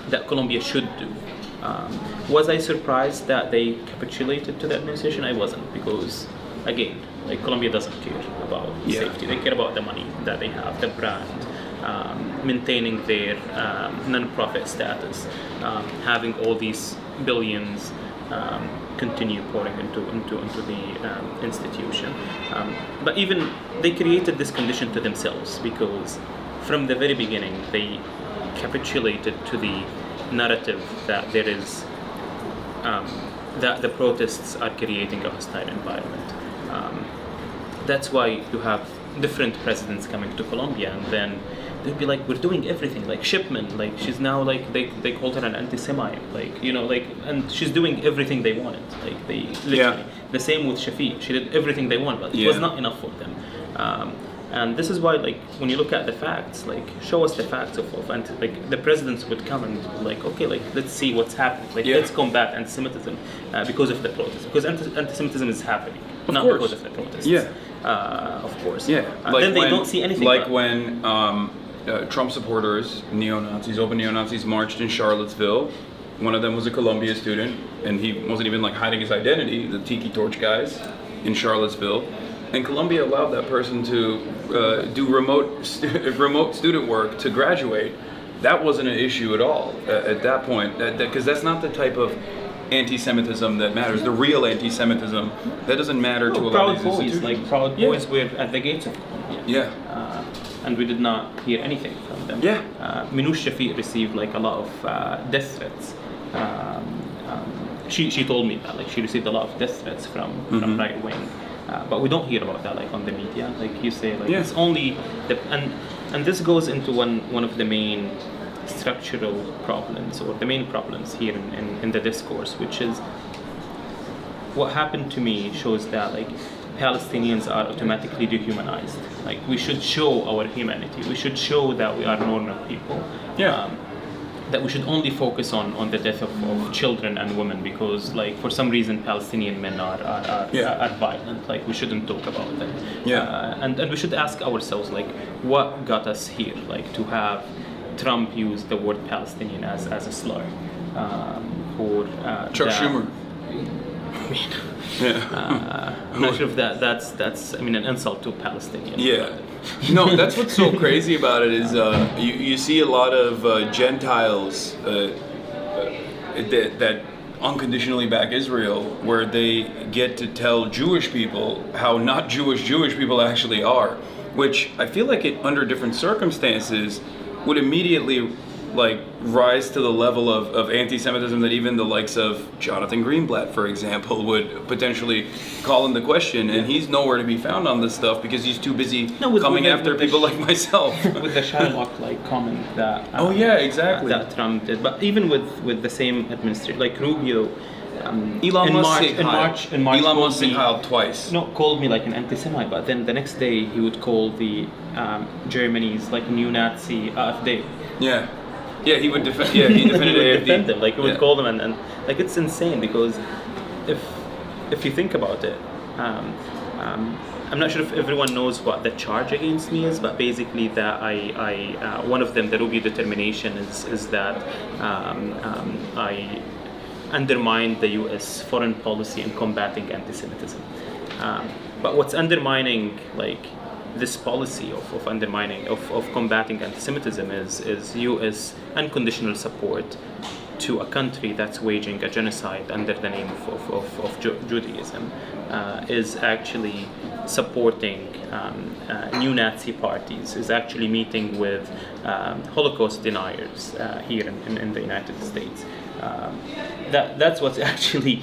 that Colombia should do. Was I surprised that they capitulated to the administration? I wasn't, because again, like, Colombia doesn't care about safety. They care about the money that they have, the brand, maintaining their non-profit status, having all these billions continue pouring into the institution. But even they created this condition to themselves, because from the very beginning they capitulated to the narrative that there is that the protests are creating a hostile environment. That's why you have different presidents coming to Colombia, and then they'd be like, we're doing everything, like Shipman, like she's now like they called her an anti-Semite, like, you know, like, and she's doing everything they wanted, like they literally. The same with Shafiq, she did everything they wanted, but it was not enough for them. And this is why, like, when you look at the facts, like, show us the facts of like, the presidents would come and like, okay, like, let's see what's happening, like, let's combat anti-Semitism because of the protests, because anti-Semitism is happening, not because of the protests. Of course. Like then they don't see anything. Like when Trump supporters, neo-Nazis, open neo-Nazis marched in Charlottesville. One of them was a Columbia student, and he wasn't even like hiding his identity, the Tiki Torch guys in Charlottesville. And Columbia allowed that person to do remote student work to graduate. That wasn't an issue at all at that point, because that's not the type of anti-Semitism that matters. The real anti-Semitism that doesn't matter to a lot of these institutions. Like Proud Boys were at the gates of Colombia. And we did not hear anything from them. Minouche Shafiq received like a lot of death threats. She told me that, like, she received a lot of death threats from right wing. But we don't hear about that, like, on the media. Like you say, like, it's only and this goes into one of the main structural problems, or the main problems here in the discourse, which is what happened to me shows that, like, Palestinians are automatically dehumanized. Like, we should show our humanity. We should show that we are normal people. That we should only focus on the death of children and women, because, like, for some reason Palestinian men are violent. Like, we shouldn't talk about them. And we should ask ourselves, like, what got us here? Like, to have Trump use the word Palestinian as a slur for Chuck Schumer. I'm not sure if that's I mean, an insult to Palestinians. No, that's what's so crazy about it is you see a lot of Gentiles that unconditionally back Israel, where they get to tell Jewish people how not Jewish people actually are, which I feel like it, under different circumstances, would immediately like rise to the level of anti-Semitism that even the likes of Jonathan Greenblatt, for example, would potentially call into question, and he's nowhere to be found on this stuff because he's too busy coming after people like myself. With the Shylock like comment that that Trump did, but even with the same administration, like Rubio, Elon Musk Heil twice. Called me like an anti-Semite, but then the next day he would call the Germany's like neo-Nazi AfD. He would defend. He defended them. Like, he would call them, and like, it's insane, because if you think about it, I'm not sure if everyone knows what the charge against me is, but basically that I one of them, the Rubio determination, is that I undermined the U.S. foreign policy in combating anti-Semitism. But what's undermining, like, this policy of undermining, of combating anti-Semitism is U.S. unconditional support to a country that's waging a genocide under the name of Judaism, is actually supporting neo-Nazi parties, is actually meeting with Holocaust deniers here in the United States. That's what's actually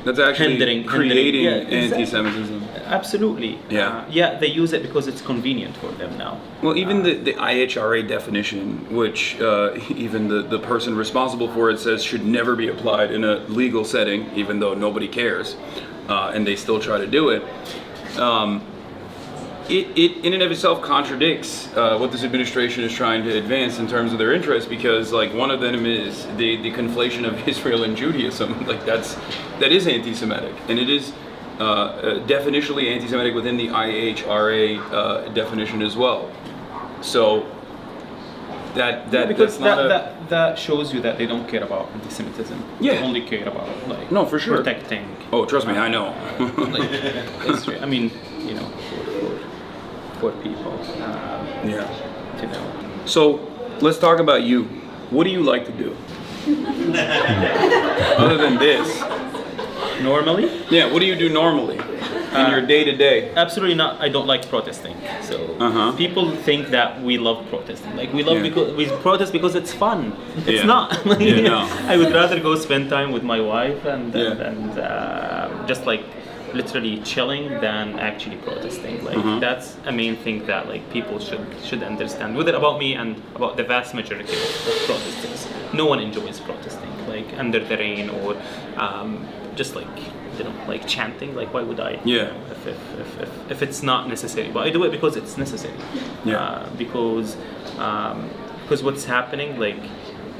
that's actually creating exactly. anti-Semitism. Absolutely. They use it because it's convenient for them now. Well, even the IHRA definition, which even the person responsible for it says should never be applied in a legal setting, even though nobody cares, and they still try to do it. It in and of itself contradicts what this administration is trying to advance in terms of their interests, because, like, one of them is the conflation of Israel and Judaism. Like, that is anti-Semitic, and it is definitionally anti-Semitic within the IHRA definition as well. So that shows you that they don't care about anti-Semitism. They only care about, like, for sure, protecting. Oh, trust me, I know. Like, Israel. I mean, you know, for people. To know. So let's talk about you. What do you like to do? Other than this. Normally? Yeah, what do you do normally? in your day to day? Absolutely not. I don't like protesting. So people think that we love protesting. Like we love because we protest because it's fun. It's not. I would rather go spend time with my wife and just like literally chilling than actually protesting. Like that's a main thing that like people should understand. Whether about me and about the vast majority of protesters, no one enjoys protesting. Like under the rain or just like like chanting. Like why would I? Yeah. If it's not necessary, but I do it because it's necessary. Yeah. Because what's happening like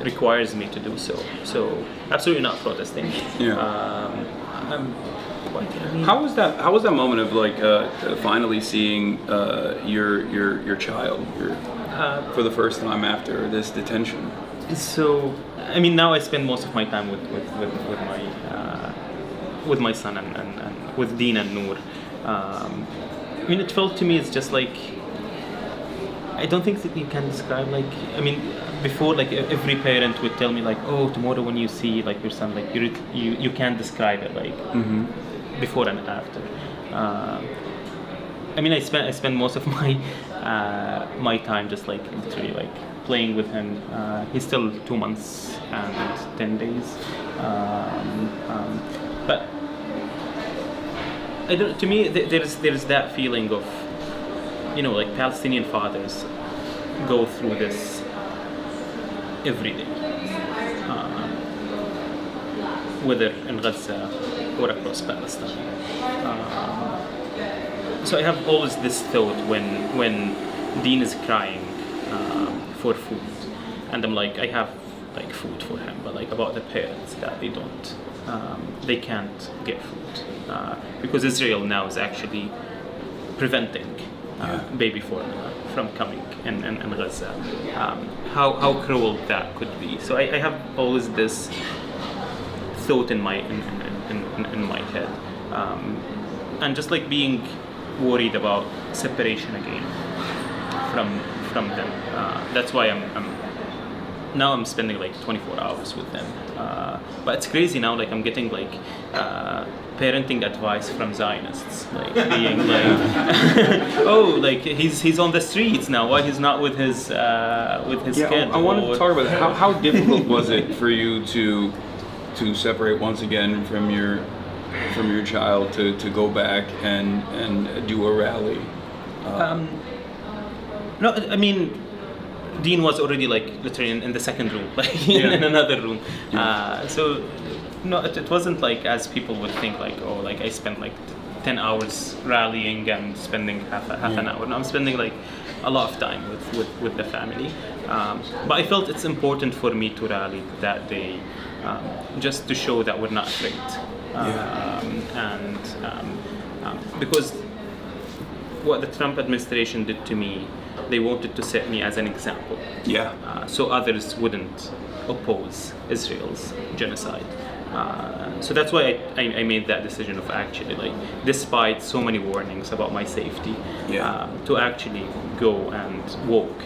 requires me to do so. So absolutely not protesting. Yeah. I mean, How was that moment of like finally seeing your child for the first time after this detention? So I mean now I spend most of my time with my son and with Dean and Noor. I mean it felt to me it's just like I don't think that you can describe like I mean before like every parent would tell me like oh tomorrow when you see like your son like you can't describe it like before and after. I mean I spend most of my my time just like literally like playing with him. He's still 2 months and 10 days, but I don't. To me, there's that feeling of, like Palestinian fathers go through this every day, whether in Gaza or across Palestine. So I have always this thought when Dean is crying for food, and I'm like, I have like food for him, but like about the parents that they can't get food because Israel now is actually preventing baby formula from coming in Gaza. How cruel that could be. So I have always this thought in my head, and just like being worried about separation again from them. That's why I'm spending like 24 hours with them. But it's crazy now. Like I'm getting like parenting advice from Zionists, like being like, oh, like he's on the streets now. Why he's not with his kid? I wanted to talk about that. How difficult was it for you to separate once again from your child to go back and do a rally? No, I mean, Dean was already like literally in the second room, like in another room. So no, it wasn't like as people would think, like oh, like I spent like 10 hours rallying and spending half an hour. No, I'm spending like a lot of time with the family. But I felt it's important for me to rally that day, just to show that we're not afraid. Because what the Trump administration did to me, they wanted to set me as an example. So others wouldn't oppose Israel's genocide. So that's why I made that decision of actually, like, despite so many warnings about my safety, to actually go and walk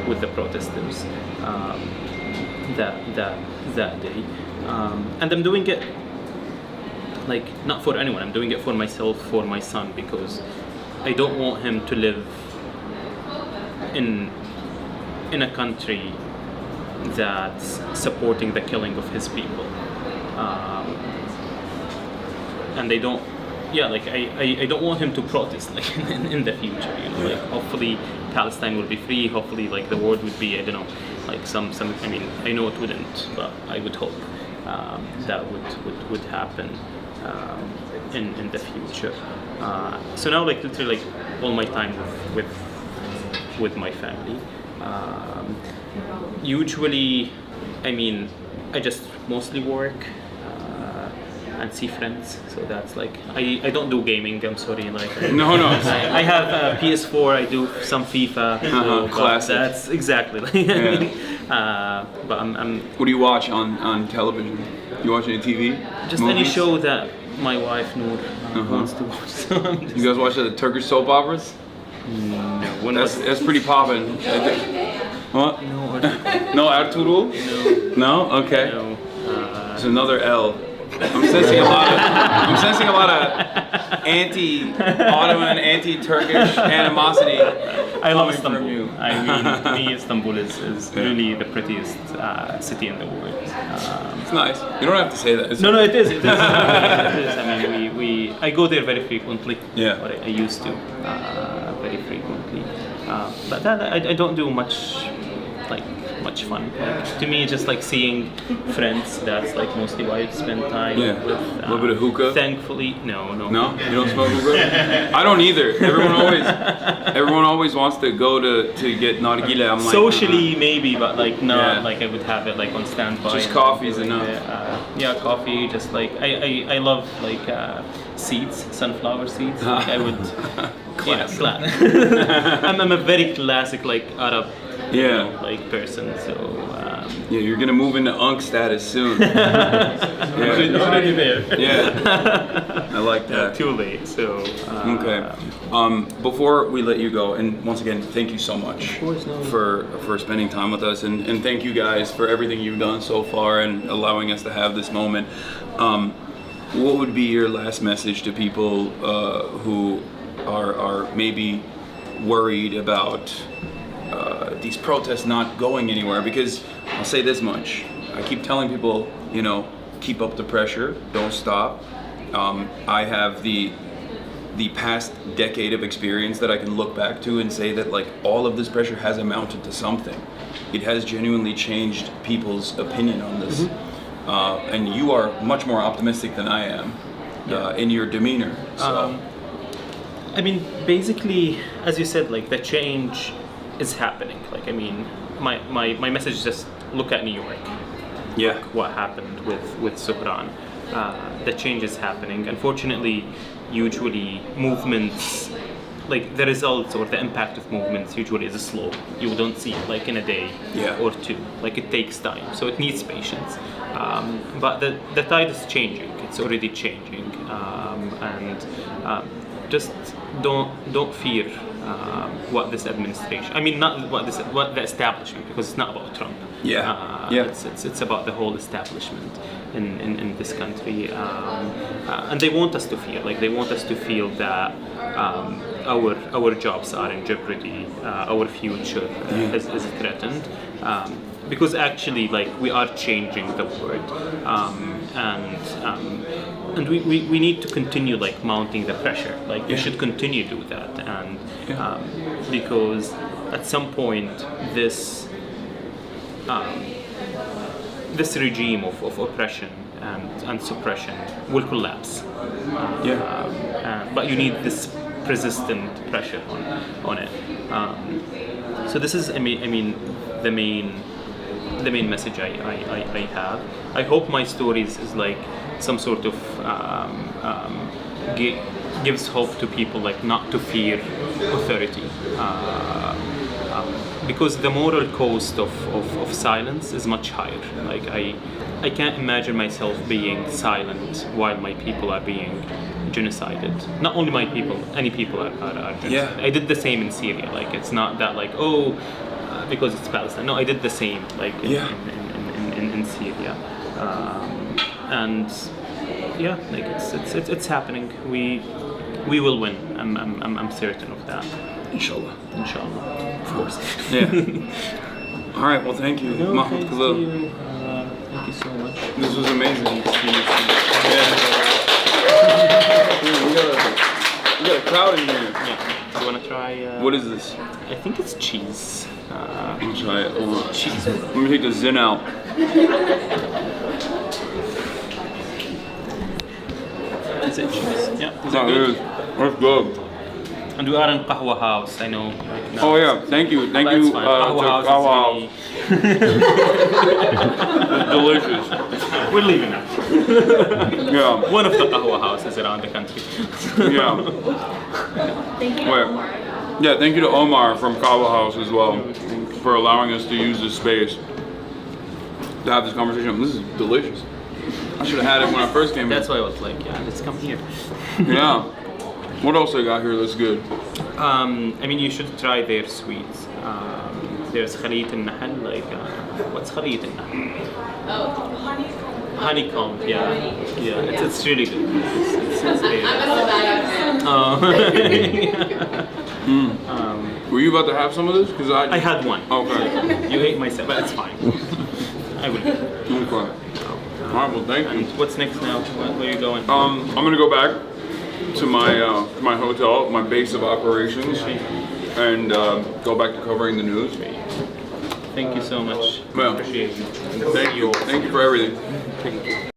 with the protesters that day. And I'm doing it like not for anyone. I'm doing it for myself, for my son, because I don't want him to live in a country that's supporting the killing of his people, and they don't. I don't want him to protest like in the future. Like hopefully Palestine will be free. Hopefully, like the world would be, I don't know, like some. I mean, I know it wouldn't, but I would hope that would happen in the future. So now, like literally, like all my time with my family. Usually, I mean, I just mostly work and see friends. So that's like I don't do gaming. I'm sorry, like No. I have a PS4. I do some FIFA. So, classic. That's exactly. But I'm. What do you watch on television? You watch any TV? Just movies? any show that my wife Noor wants to watch. So I'm just, You guys watch the Turkish soap operas? no, That's pretty poppin'. What? no, No Ertuğrul? No. Okay. no. It's another L. I'm sensing a lot of I'm sensing a lot of anti-Ottoman, anti-Turkish animosity. I love coming from Istanbul. you. I mean, to me, Istanbul is really the prettiest city in the world. It's nice. You don't have to say that. It's No, it is. It is. It is. I mean, I go there very frequently. Yeah. Or I used to very frequently. But that, I don't do much fun. Like, to me, just like seeing friends. That's like mostly why I spend time Yeah. with. A little bit of hookah? Thankfully, no. No, you don't smoke hookah? I don't either. Everyone always wants to go to get nargile. I'm like, Socially, maybe, but like not Yeah. like I would have it like on standby. Just and coffee's something like enough. that. Yeah, coffee. Just like I love like seeds, sunflower seeds. Like I would. Classic. I'm a very classic like Arab. Yeah. Like person. So. Yeah, you're gonna move into unk status soon. Already there. Yeah, I like that. Too late. So. Okay. Before we let you go, and once again, thank you so much course, no. for spending time with us, and thank you guys for everything you've done so far and allowing us to have this moment. What would be your last message to people who are maybe worried about these protests not going anywhere? Because I'll say this much: I keep telling people, keep up the pressure, don't stop. I have the past decade of experience that I can look back to and say that like all of this pressure has amounted to something. It has genuinely changed people's opinion on this. And you are much more optimistic than I am in your demeanor. So. I mean, basically, as you said, like the change is happening. Like, I mean, my message is just look at New York. Yeah. What happened with Suhran. The change is happening. Unfortunately, usually movements, like the results or the impact of movements usually is slow. You don't see it like in a day or two. Like it takes time, so it needs patience. But the tide is changing. It's already changing, and just don't fear what this administration. I mean, not what the establishment, because it's not about Trump. It's about the whole establishment in this country, and they want us to feel like they want us to feel that our jobs are in jeopardy, our future is threatened. Because actually, like we are changing the world, and we need to continue like mounting the pressure. Like we should continue to do that, and because at some point this regime of oppression and suppression will collapse. But you need this persistent pressure on it. So this is, I mean, the main message I have. I hope my stories is like some sort of gives hope to people, like not to fear authority, because the moral cost of silence is much higher. Like I can't imagine myself being silent while my people are being genocided. Not only my people, any people are genocided. I did the same in Syria. Like it's not that like because it's Palestine. No, I did the same like in Syria, and like it's happening. We will win. I'm certain of that. Inshallah. Of course. Yeah. All right. Well, thank you, Mahmoud Khalil. Thank you so much. This was amazing. We got a crowd in here. Yeah. Do you want to try? What is this? I think it's cheese. I'll try it. Hold on. Cheese. Let me take the Zen out. Is it cheese? Yeah. Is it Oh, good? it is. That's good. And we are in Qahwa House. I know. Like, now Oh yeah, thank you That's to fine. Qahwa Qahwa House is It's delicious. really... We're leaving now. Yeah, One of the Qahwa houses around the country. yeah. Thank you. Wait. Yeah, thank you to Omar from Qahwa House as well for allowing us to use this space to have this conversation. This is delicious. I should have had it when I first came That's in. why I was like, yeah, let's come here. Yeah. What else I got here that's good? I mean, you should try their sweets. There's خلية النحل, like what's خلية النحل? Honeycomb, yeah. It's really good. It's very Were you about to have some of this? Because I had one. Okay. You ate myself, but it's fine. I will. Okay. All right. Well, thank you. And what's next now? Where are you going? I'm gonna go back to my hotel, my base of operations, and go back to covering the news. Thank you so much. Well, Appreciate you. Thank you for everything.